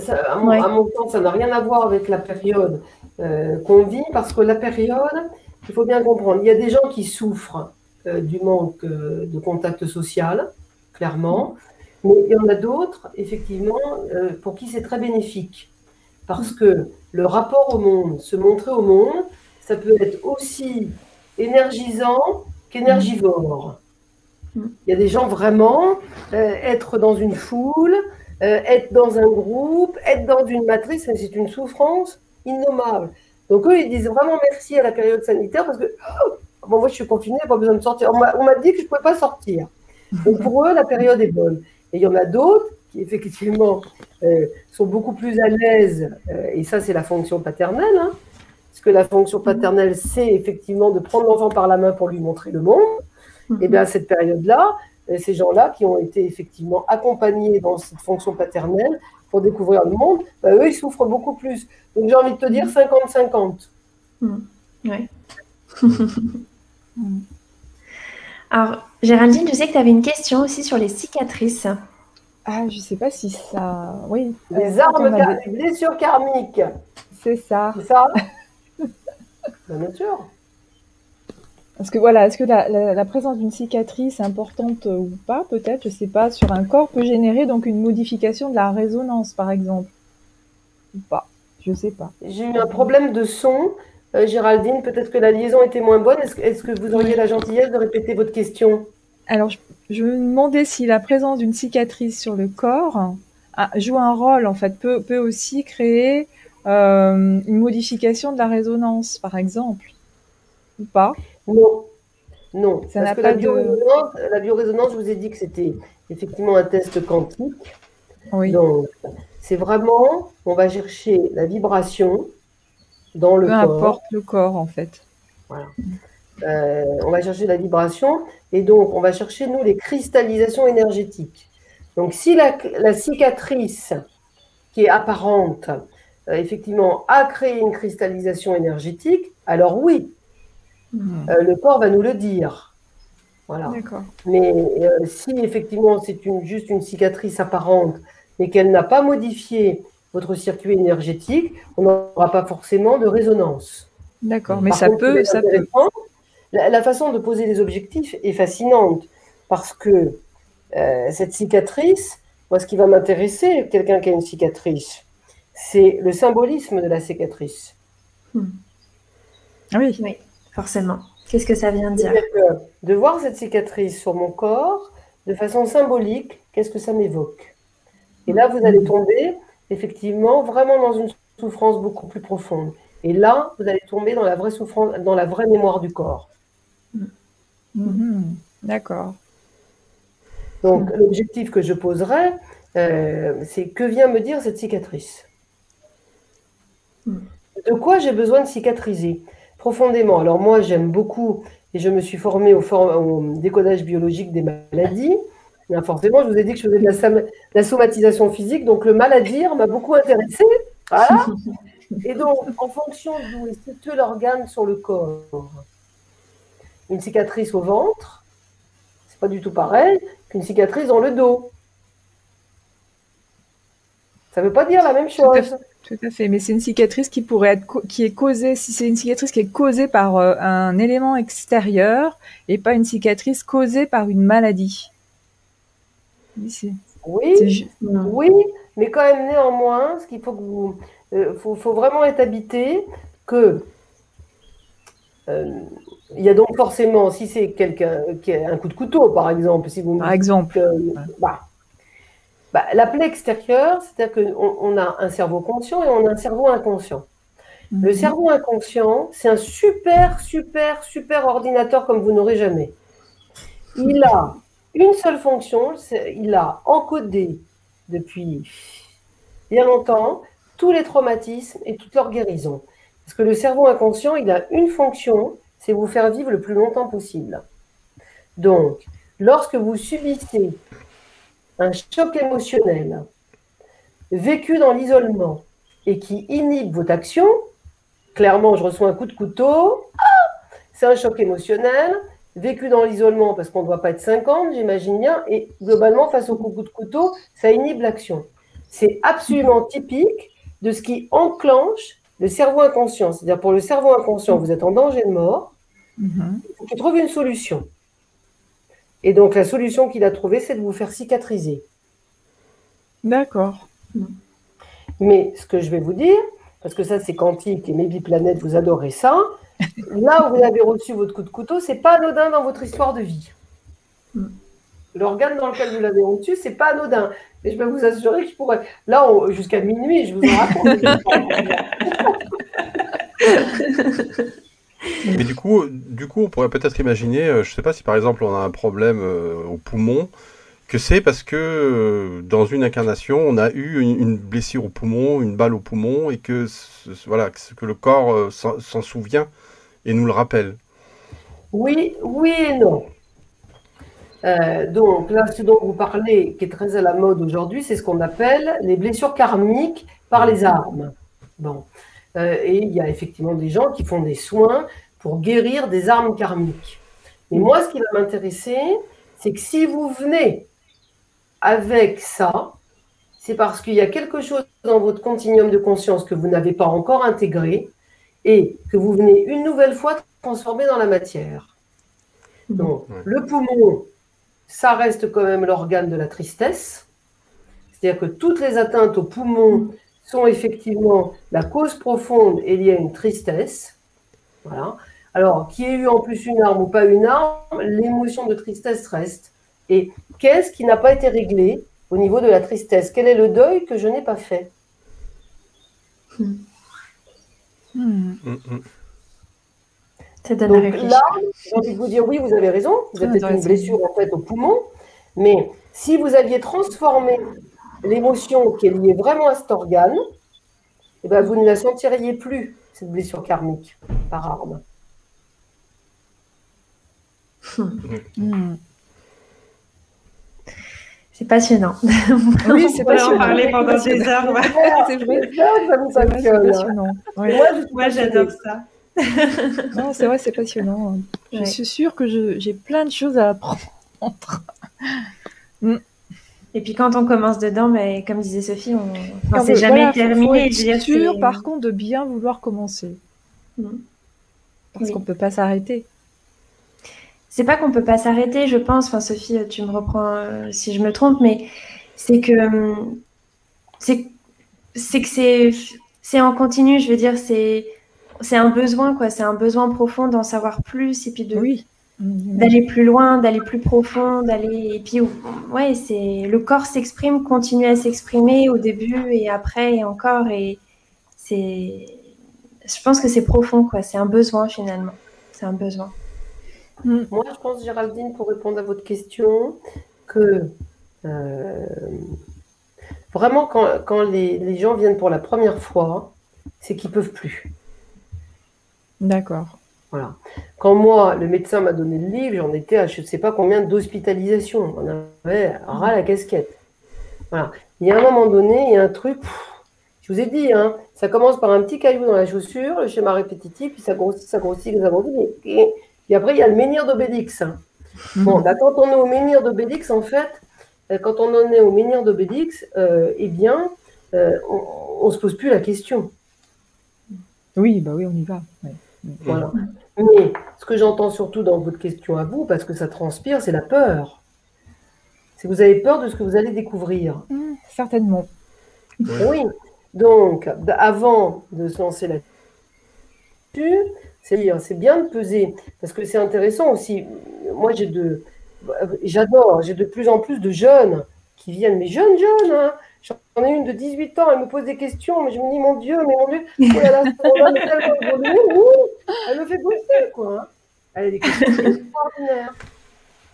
S2: À
S1: Ouais.
S2: mon sens, ça n'a rien à voir avec la période qu'on vit, parce que la période, il faut bien comprendre, il y a des gens qui souffrent du manque de contact social, clairement, mais il y en a d'autres, effectivement, pour qui c'est très bénéfique. Parce que le rapport au monde, se montrer au monde, ça peut être aussi énergisant qu'énergivore. Il y a des gens vraiment, être dans une foule, être dans un groupe, être dans une matrice, c'est une souffrance innommable. Donc eux, ils disent vraiment merci à la période sanitaire parce que bon, moi je suis confinée, pas besoin de sortir. On m'a dit que je ne pouvais pas sortir. Donc pour eux, la période est bonne. Et il y en a d'autres qui effectivement sont beaucoup plus à l'aise, et ça c'est la fonction paternelle, hein, parce que la fonction paternelle, c'est effectivement de prendre l'enfant par la main pour lui montrer le monde. Et bien à cette période-là, ces gens-là qui ont été effectivement accompagnés dans cette fonction paternelle pour découvrir le monde, ben, eux, ils souffrent beaucoup plus. Donc j'ai envie de te dire 50-50.
S1: Ouais. Alors, Géraldine, je sais que tu avais une question aussi sur les cicatrices.
S4: Ah, je sais pas si ça... Oui.
S2: Les armes, les blessures karmiques.
S4: C'est ça.
S2: C'est ça. Bien sûr.
S4: Parce que voilà, est-ce que la présence d'une cicatrice importante ou pas, peut-être, je sais pas, sur un corps peut générer donc une modification de la résonance, par exemple, ou pas, je sais pas.
S2: J'ai eu un problème de son, Géraldine, peut-être que la liaison était moins bonne. Est-ce que vous auriez la gentillesse de répéter votre question?
S4: Alors, je me demandais si la présence d'une cicatrice sur le corps joue un rôle, en fait, peut aussi créer une modification de la résonance, par exemple, ou pas?
S2: Non, non.
S4: Ça
S2: Parce
S4: n'a
S2: que
S4: pas
S2: la biorésonance, je vous ai dit que c'était effectivement un test quantique.
S4: Oui.
S2: Donc, c'est vraiment, on va chercher la vibration dans le corps.
S4: Peu importe le corps, en fait.
S2: Voilà. On va chercher la vibration et donc on va chercher, nous, les cristallisations énergétiques. Donc, si la cicatrice qui est apparente, effectivement, a créé une cristallisation énergétique, alors oui, le corps va nous le dire. Voilà. Mais si effectivement c'est juste une cicatrice apparente, mais qu'elle n'a pas modifié votre circuit énergétique, on n'aura pas forcément de résonance.
S4: D'accord, mais ça peut.
S2: La façon de poser les objectifs est fascinante parce que cette cicatrice, moi ce qui va m'intéresser, quelqu'un qui a une cicatrice, c'est le symbolisme de la cicatrice.
S4: Oui,
S1: oui, forcément. Qu'est-ce que ça vient dire?
S2: De voir cette cicatrice sur mon corps, de façon symbolique, qu'est-ce que ça m'évoque? Et là, vous allez tomber, effectivement, vraiment dans une souffrance beaucoup plus profonde. Et là, vous allez tomber dans la vraie souffrance, dans la vraie mémoire du corps.
S4: D'accord.
S2: Donc, l'objectif que je poserai, c'est que vient me dire cette cicatrice? De quoi j'ai besoin de cicatriser? Profondément. Alors moi, j'aime beaucoup, et je me suis formée au décodage biologique des maladies. Bien, forcément, je vous ai dit que je faisais de la somatisation physique, donc le mal à dire m'a beaucoup intéressée. Voilà. Et donc, en fonction d'où est situé l'organe sur le corps, une cicatrice au ventre, c'est pas du tout pareil qu'une cicatrice dans le dos. Ça ne veut pas dire la même chose.
S4: Tout à fait, mais c'est une cicatrice qui pourrait être qui est causée, si c'est une cicatrice qui est causée par un élément extérieur et pas une cicatrice causée par une maladie.
S2: Oui, mais quand même néanmoins, ce qu'il faut que vous, faut vraiment être habité que il y a donc forcément, si c'est quelqu'un qui a un coup de couteau, par exemple, si vous
S4: par exemple,
S2: la plaie extérieure, c'est-à-dire qu'on a un cerveau conscient et on a un cerveau inconscient. Le cerveau inconscient, c'est un super ordinateur comme vous n'aurez jamais. Il a une seule fonction, il a encodé depuis bien longtemps tous les traumatismes et toute leur guérison. Parce que le cerveau inconscient, il a une fonction, c'est vous faire vivre le plus longtemps possible. Donc, lorsque vous subissez un choc émotionnel vécu dans l'isolement et qui inhibe votre action, clairement, je reçois un coup de couteau, c'est un choc émotionnel, vécu dans l'isolement, parce qu'on ne doit pas être 50, j'imagine bien, et globalement, face au coup de couteau, ça inhibe l'action. C'est absolument typique de ce qui enclenche le cerveau inconscient. C'est-à-dire, pour le cerveau inconscient, vous êtes en danger de mort, il faut qu'il trouve une solution. Et donc, la solution qu'il a trouvée, c'est de vous faire cicatriser.
S4: D'accord.
S2: Mais ce que je vais vous dire, parce que ça, c'est quantique et Maybe Planet, vous adorez ça, là où vous avez reçu votre coup de couteau, c'est pas anodin dans votre histoire de vie. L'organe dans lequel vous l'avez reçu, c'est pas anodin. Et je peux vous assurer que je pourrais. Là, jusqu'à minuit, je vous en raconte.
S3: Mais du coup, on pourrait peut-être imaginer, je ne sais pas si par exemple on a un problème au poumon, que c'est parce que dans une incarnation, on a eu une blessure au poumon, une balle au poumon, et que, voilà, que le corps s'en souvient et nous le rappelle.
S2: Oui, oui et non. Donc là, ce dont vous parlez, qui est très à la mode aujourd'hui, c'est ce qu'on appelle les blessures karmiques par les armes. Bon. Et il y a effectivement des gens qui font des soins pour guérir des armes karmiques. Mais moi, ce qui va m'intéresser, c'est que si vous venez avec ça, c'est parce qu'il y a quelque chose dans votre continuum de conscience que vous n'avez pas encore intégré et que vous venez une nouvelle fois transformer dans la matière. Donc, le poumon, ça reste quand même l'organe de la tristesse. C'est-à-dire que toutes les atteintes au poumon sont effectivement la cause profonde est liée à une tristesse. Voilà. Alors, qu'il y ait eu en plus une arme ou pas une arme, l'émotion de tristesse reste. Et qu'est-ce qui n'a pas été réglé au niveau de la tristesse? Quel est le deuil que je n'ai pas fait?
S1: Ça donne
S2: Donc là, j'ai envie de vous dire, oui, vous avez raison, vous avez peut-être une blessure en fait au poumon, mais si vous aviez transformé l'émotion qui est liée vraiment à cet organe, eh ben, vous ne la sentiriez plus, cette blessure karmique, par arme.
S1: C'est passionnant.
S4: Oui, c'est passionnant.
S1: On pourrait en parler pendant des heures.
S2: C'est vrai, ça vous passionne.
S4: Passionnant. Ouais.
S1: Moi, j'adore ça.
S4: Non, c'est vrai, c'est passionnant. Je suis sûre que j'ai plein de choses à apprendre.
S1: Et puis quand on commence dedans, mais comme disait Sophie, c'est jamais terminé.
S4: Faut être sûr, par contre, de bien vouloir commencer. Parce qu'on ne peut pas s'arrêter.
S1: C'est pas qu'on peut pas s'arrêter, je pense. Enfin, Sophie, tu me reprends si je me trompe, mais c'est que c'est en continu. Je veux dire, c'est un besoin, quoi. C'est un besoin profond d'en savoir plus et puis d'aller plus loin, d'aller plus profond, et puis ouais, c'est le corps s'exprime, continue à s'exprimer au début et après et encore, et je pense que c'est profond, quoi. C'est un besoin finalement. C'est un besoin.
S2: Moi, je pense, Géraldine, pour répondre à votre question, que vraiment, quand les gens viennent pour la première fois, c'est qu'ils ne peuvent plus.
S4: D'accord.
S2: Voilà. Quand moi, le médecin m'a donné le livre, j'en étais à je ne sais pas combien d'hospitalisations. On avait ras la casquette. Voilà. Il y a un moment donné, il y a un truc, je vous ai dit, hein, ça commence par un petit caillou dans la chaussure, le schéma répétitif, puis ça grossit, ça grossit, ça grossit. Et après, il y a le menhir d'Obélix. Bon, là, quand on est au menhir d'Obélix, en fait, quand on en est au menhir d'Obélix, eh bien, on ne se pose plus la question.
S4: Oui, bah oui, on y va. Ouais.
S2: Voilà. Mais ce que j'entends surtout dans votre question à vous, parce que ça transpire, c'est la peur. C'est que vous avez peur de ce que vous allez découvrir.
S4: Certainement.
S2: Oui. Donc, avant de se lancer là-dessus, c'est bien de peser, parce que c'est intéressant aussi. Moi, j'ai de plus en plus de jeunes qui viennent, mais jeunes, hein. J'en ai une de 18 ans, elle me pose des questions, mais je me dis, mon Dieu, oh là là, elle me fait bosser, quoi. Hein. Elle a des questions extraordinaires.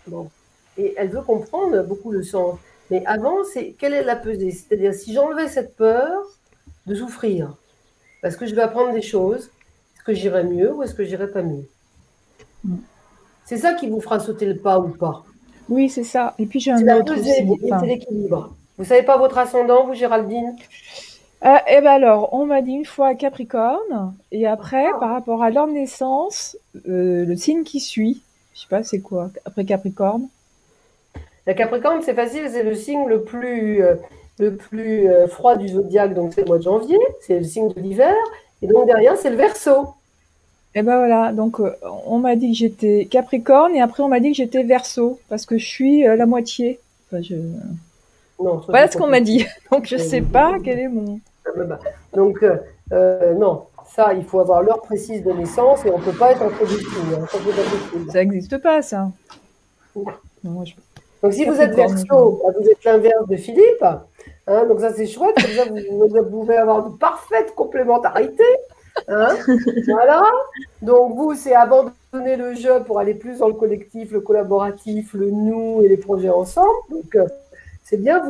S2: Bon. Et elle veut comprendre beaucoup le sens. Mais avant, quelle est la pesée? C'est-à-dire, si j'enlevais cette peur de souffrir, parce que je vais apprendre des choses, est-ce que j'irai mieux ou est-ce que j'irai pas mieux? C'est ça qui vous fera sauter le pas ou pas.
S4: Oui, c'est ça. Et puis j'ai un autre aussi.
S2: C'est l'équilibre. Vous savez pas votre ascendant, vous, Géraldine?
S4: Eh ben alors, on m'a dit une fois Capricorne, et après, par rapport à leur naissance, le signe qui suit, Je sais pas, c'est quoi? Après Capricorne?
S2: La Capricorne, c'est facile, c'est le signe le plus froid du zodiaque, donc c'est le mois de janvier, c'est le signe de l'hiver, et donc derrière, c'est le Verseau.
S4: Et ben voilà, donc on m'a dit que j'étais Capricorne et après on m'a dit que j'étais Verseau parce que je suis la moitié. Enfin,
S2: Non,
S4: voilà ce qu'on m'a dit. Donc je sais pas quel est mon.
S2: Donc, non, ça, il faut avoir l'heure précise de naissance et on ne peut pas être entre deux signes, hein, ça, c'est pas possible.
S4: Ça n'existe pas, ça.
S2: Non.
S4: Non,
S2: Donc, si vous êtes Verseau, vous êtes l'inverse de Philippe. Hein, donc, ça, c'est chouette. Comme ça, vous pouvez avoir de parfaites complémentarités. Hein, voilà. Donc, vous, c'est abandonner le je pour aller plus dans le collectif, le collaboratif, le nous et les projets ensemble. Donc, c'est bien,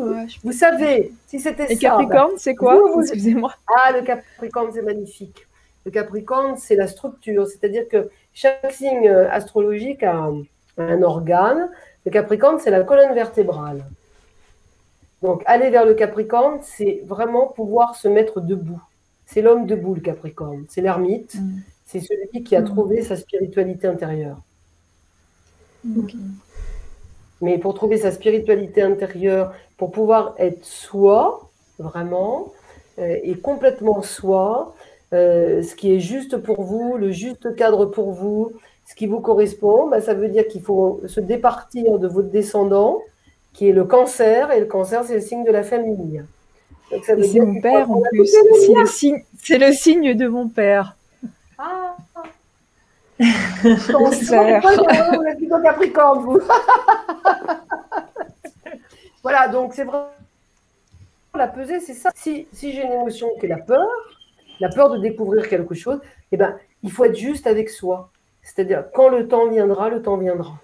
S2: vous savez, si c'était ça.
S4: Et Capricorne, c'est quoi? Excusez-moi.
S2: Ah, le Capricorne, c'est magnifique. Le Capricorne, c'est la structure. C'est-à-dire que chaque signe astrologique a un organe. Le Capricorne, c'est la colonne vertébrale. Donc, aller vers le Capricorne, c'est vraiment pouvoir se mettre debout. C'est l'homme debout, le Capricorne. C'est l'ermite. C'est celui qui a trouvé sa spiritualité intérieure.
S4: Okay.
S2: Mais pour trouver sa spiritualité intérieure, pour pouvoir être soi, vraiment, et complètement soi, ce qui est juste pour vous, le juste cadre pour vous, ce qui vous correspond, bah, ça veut dire qu'il faut se départir de votre descendant, qui est le Cancer, et le Cancer, c'est le signe de la famille.
S4: C'est mon père en plus, c'est le signe de mon père.
S2: Ah. Cancer. Vous êtes plutôt Capricorne, vous. Voilà, donc c'est vraiment la pesée, c'est ça. Si j'ai une émotion qui est la peur de découvrir quelque chose, eh ben, il faut être juste avec soi. C'est-à-dire, quand le temps viendra, le temps viendra.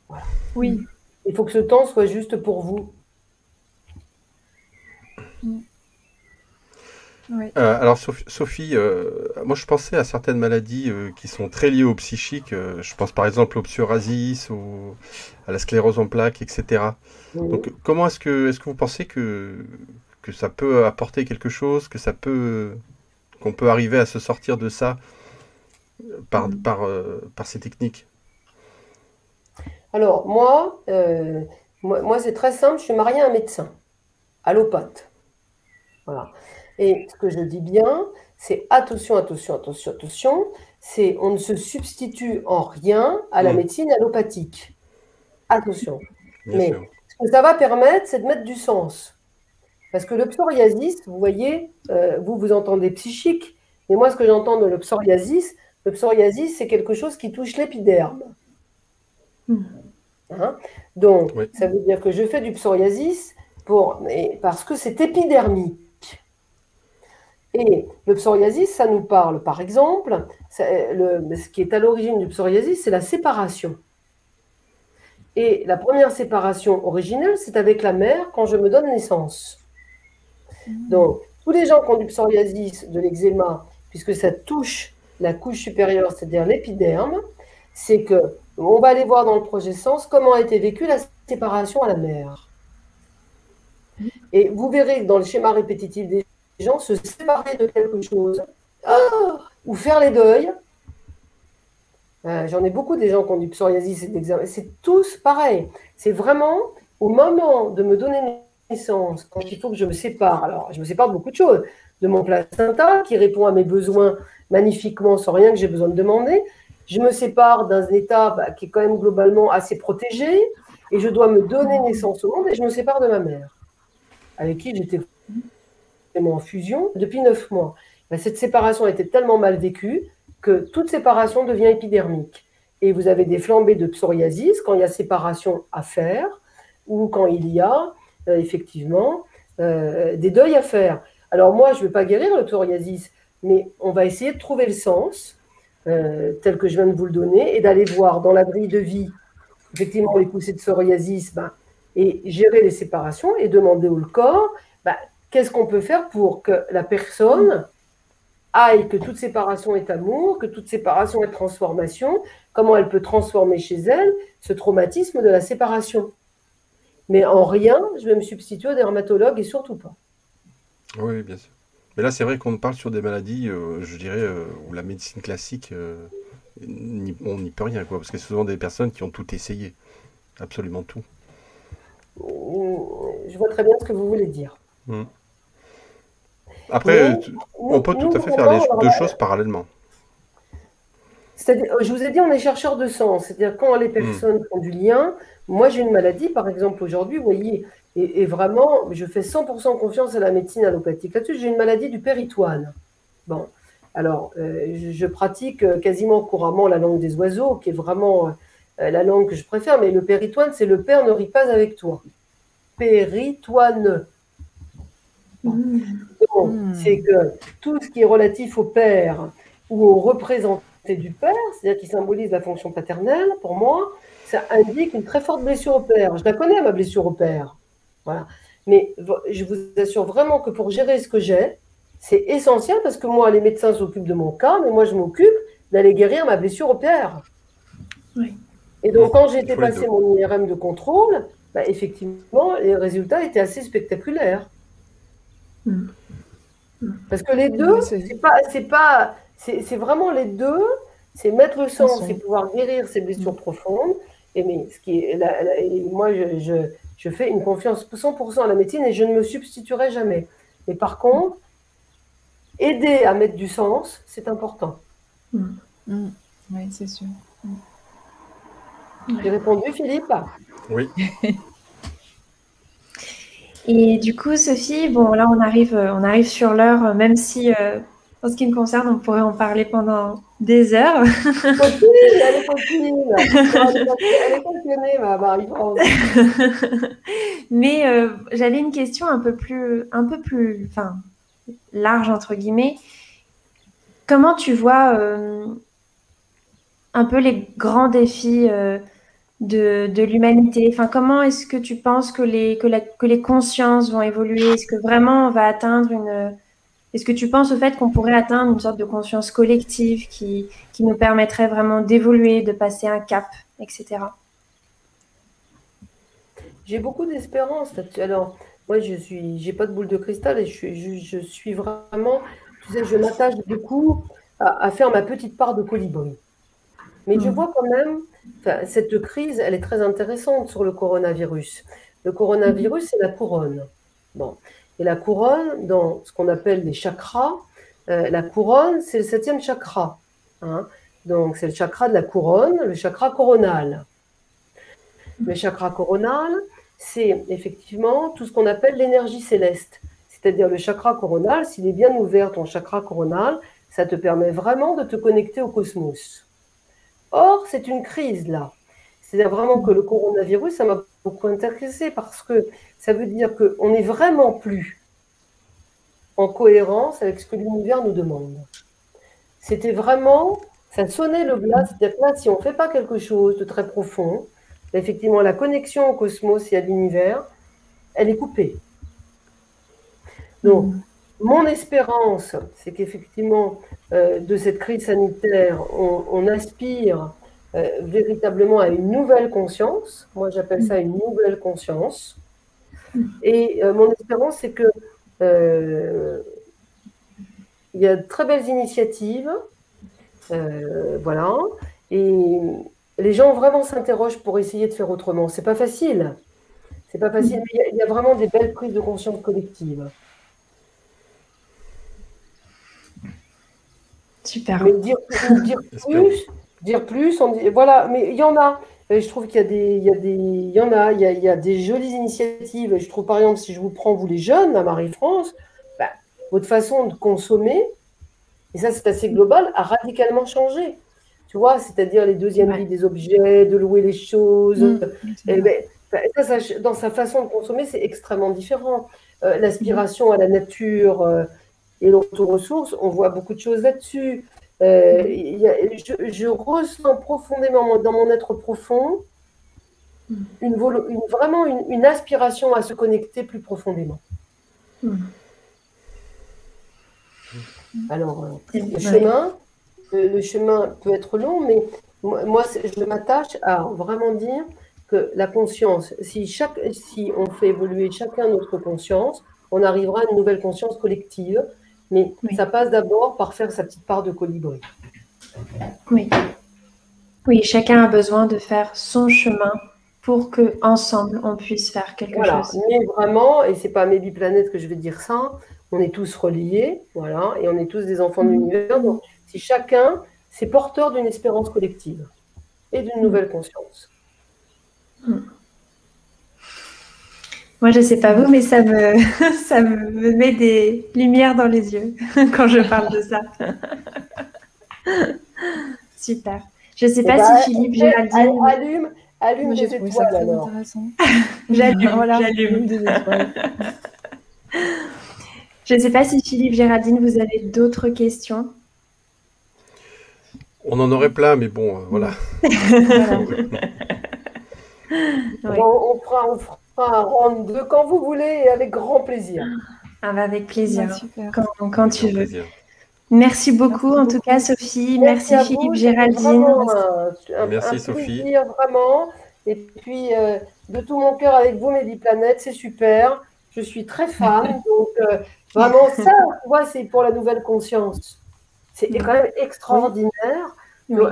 S2: Voilà.
S4: Oui.
S2: Il faut que ce temps soit juste pour vous.
S4: Oui.
S3: Alors Sophie, moi je pensais à certaines maladies qui sont très liées au psychique. Je pense par exemple au psoriasis, à la sclérose en plaques, etc. Donc comment est-ce que vous pensez que ça peut apporter quelque chose, qu'on peut arriver à se sortir de ça par ces techniques?
S2: Alors moi c'est très simple, je suis mariée à un médecin, allopathe. Voilà. Et ce que je dis bien, c'est attention, on ne se substitue en rien à la médecine allopathique. Attention. Mais ce que ça va permettre, c'est de mettre du sens. Parce que le psoriasis, vous voyez, vous entendez psychique, mais moi, ce que j'entends de le psoriasis, c'est quelque chose qui touche l'épiderme. Hein? Donc, ça veut dire que je fais du psoriasis parce que c'est épidermique. Et le psoriasis, ça nous parle, par exemple, ce qui est à l'origine du psoriasis, c'est la séparation. Et la première séparation originelle, c'est avec la mère quand je me donne naissance. Donc, tous les gens qui ont du psoriasis, de l'eczéma, puisque ça touche la couche supérieure, c'est-à-dire l'épiderme, c'est que on va aller voir dans le projet Sens comment a été vécue la séparation à la mère. Et vous verrez que dans le schéma répétitif des gens, se séparer de quelque chose, ou faire les deuils. J'en ai beaucoup des gens qui ont du psoriasis et de l'eczéma. C'est tous pareil. C'est vraiment au moment de me donner naissance, quand il faut que je me sépare. Alors, je me sépare de beaucoup de choses. De mon placenta, qui répond à mes besoins magnifiquement sans rien que j'ai besoin de demander. Je me sépare d'un état qui est quand même globalement assez protégé. Et je dois me donner naissance au monde et je me sépare de ma mère, avec qui j'étais en fusion depuis 9 mois. Cette séparation a été tellement mal vécue que toute séparation devient épidermique. Et vous avez des flambées de psoriasis quand il y a séparation à faire ou quand il y a effectivement des deuils à faire. Alors moi, je ne vais pas guérir le psoriasis, mais on va essayer de trouver le sens tel que je viens de vous le donner et d'aller voir dans la grille de vie effectivement les poussées de psoriasis et gérer les séparations et demander au corps qu'est-ce qu'on peut faire pour que la personne aille, que toute séparation est amour, que toute séparation est transformation, comment elle peut transformer chez elle ce traumatisme de la séparation. Mais en rien, je vais me substituer au dermatologue et surtout pas.
S3: Oui, bien sûr. Mais là, c'est vrai qu'on parle sur des maladies, je dirais, où la médecine classique on n'y peut rien, quoi, parce que c'est souvent des personnes qui ont tout essayé, absolument tout.
S2: Je vois très bien ce que vous voulez dire.
S3: Après,
S2: Mais
S3: on peut tout à fait faire deux choses parallèlement.
S2: C'est-à-dire, je vous ai dit, on est chercheur de sens. C'est-à-dire, quand les personnes font du lien, moi j'ai une maladie, par exemple, aujourd'hui, vous voyez, et vraiment, je fais 100% confiance à la médecine allopathique. Là-dessus, j'ai une maladie du péritoine. Bon, alors, je pratique quasiment couramment la langue des oiseaux, qui est vraiment la langue que je préfère, mais le péritoine, c'est le père ne rit pas avec toi. Péritoine. Donc, c'est que tout ce qui est relatif au père ou au représentant du père, c'est-à-dire qui symbolise la fonction paternelle, pour moi, ça indique une très forte blessure au père. Je la connais, ma blessure au père. Voilà. Mais je vous assure vraiment que pour gérer ce que j'ai, c'est essentiel parce que moi, les médecins s'occupent de mon cas, mais moi, je m'occupe d'aller guérir ma blessure au père.
S1: Oui.
S2: Et donc, quand j'ai été passer mon IRM de contrôle, bah, effectivement, les résultats étaient assez spectaculaires. Parce que les deux, c'est vraiment les deux, c'est mettre le sens, c'est pouvoir guérir ces blessures profondes. Et mais ce qui est, moi, je fais une confiance 100% à la médecine et je ne me substituerai jamais. Mais par contre, aider à mettre du sens, c'est important.
S4: Oui, c'est sûr.
S2: J'ai répondu, Philippe?
S3: Oui. Et
S1: du coup, Sophie, bon, là, on arrive sur l'heure, même si, en ce qui me concerne, on pourrait en parler pendant des heures.
S2: Elle est coquine. Elle est passionnée, ma Marie-France.
S1: Mais j'avais une question un peu plus, enfin, large, entre guillemets. Comment tu vois un peu les grands défis de l'humanité? Enfin, comment est-ce que tu penses que les consciences vont évoluer? Est-ce que vraiment on va atteindre Est-ce que tu penses au fait qu'on pourrait atteindre une sorte de conscience collective qui nous permettrait vraiment d'évoluer, de passer un cap, etc.
S2: J'ai beaucoup d'espérance là-dessus. Alors, moi, j'ai pas de boule de cristal et je suis vraiment, tu sais, je m'attache beaucoup à faire ma petite part de colibri. Mais je vois quand même, cette crise, elle est très intéressante sur le coronavirus. Le coronavirus, c'est la couronne. Bon. Et la couronne, dans ce qu'on appelle les chakras, la couronne, c'est le 7e chakra. Hein. Donc, c'est le chakra de la couronne, le chakra coronal. Le chakra coronal, c'est effectivement tout ce qu'on appelle l'énergie céleste. C'est-à-dire le chakra coronal, s'il est bien ouvert, ton chakra coronal, ça te permet vraiment de te connecter au cosmos. Or, c'est une crise là. C'est-à-dire vraiment que le coronavirus, ça m'a beaucoup intéressé parce que ça veut dire qu'on n'est vraiment plus en cohérence avec ce que l'univers nous demande. C'était vraiment, ça sonnait le glas, c'est-à-dire que là, si on ne fait pas quelque chose de très profond, effectivement, la connexion au cosmos et à l'univers, elle est coupée. Donc, mon espérance, c'est qu'effectivement, de cette crise sanitaire, on aspire véritablement à une nouvelle conscience. Moi, j'appelle ça une nouvelle conscience. Et mon espérance, c'est que il y a de très belles initiatives, voilà, et les gens vraiment s'interrogent pour essayer de faire autrement. C'est pas facile. C'est pas facile, mais il y a vraiment des belles prises de conscience collectives.
S1: Super.
S2: Mais dire plus, voilà, mais il y en a. Je trouve qu'il y a des jolies initiatives. Je trouve par exemple, si je vous prends, vous les jeunes, à Marie-France, votre façon de consommer, et ça c'est assez global, a radicalement changé. Tu vois, c'est-à-dire les deuxièmes vies des objets, de louer les choses. Ça, dans sa façon de consommer, c'est extrêmement différent. L'aspiration à la nature et l'auto-ressource, on voit beaucoup de choses là-dessus. Je ressens profondément dans mon être profond vraiment une aspiration à se connecter plus profondément. Alors, le chemin peut être long, mais moi je m'attache à vraiment dire que la conscience, si on fait évoluer chacun notre conscience, on arrivera à une nouvelle conscience collective, mais ça passe d'abord par faire sa petite part de colibri.
S1: Oui, Oui, chacun a besoin de faire son chemin pour que ensemble on puisse faire quelque chose.
S2: Mais vraiment, et c'est pas à mes biplanètes que je vais dire ça, on est tous reliés, voilà, et on est tous des enfants de l'univers. Donc, si chacun, c'est porteur d'une espérance collective et d'une nouvelle conscience.
S1: Moi, je sais pas vous, mais ça me met des lumières dans les yeux quand je parle de ça. Super. Je sais pas si Philippe, Géraldine...
S2: Allume des étoiles alors.
S1: J'allume des étoiles. Je ne sais pas si Philippe, Géraldine, vous avez d'autres questions.
S3: On en aurait plein, mais bon, voilà.
S2: Ouais. On fera un round 2 quand vous voulez et avec grand plaisir.
S1: Avec plaisir,
S4: super.
S1: Quand tu veux. Merci beaucoup, en tout cas, Sophie. Merci Philippe, Géraldine.
S3: Merci Sophie.
S2: Plaisir, vraiment. Et puis, de tout mon cœur avec vous, mes biplanètes, c'est super. Je suis très fan. Donc, vraiment, ça, tu vois, c'est pour la nouvelle conscience. C'est quand même extraordinaire.
S1: Oui.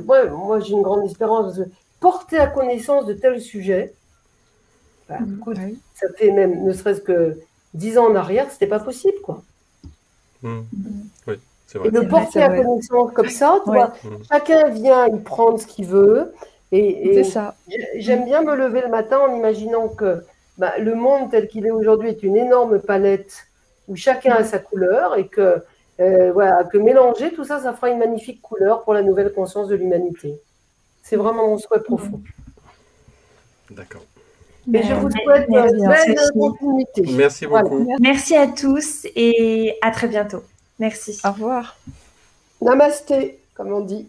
S2: Moi, j'ai une grande espérance de porter à connaissance de tels sujets. Écoute, ça fait même, ne serait-ce que 10 ans en arrière, c'était pas possible, quoi.
S3: Oui, c'est vrai.
S2: Et de porter à connaissance comme ça, tu vois, chacun vient y prendre ce qu'il veut. Et j'aime bien me lever le matin en imaginant que le monde tel qu'il est aujourd'hui est une énorme palette où chacun a sa couleur et que, que mélanger tout ça, ça fera une magnifique couleur pour la nouvelle conscience de l'humanité. C'est vraiment mon souhait profond.
S3: D'accord.
S2: Et je vous souhaite une belle continuité.
S3: Merci beaucoup.
S1: Voilà. Merci à tous et à très bientôt. Merci.
S4: Au revoir.
S2: Namasté, comme on dit.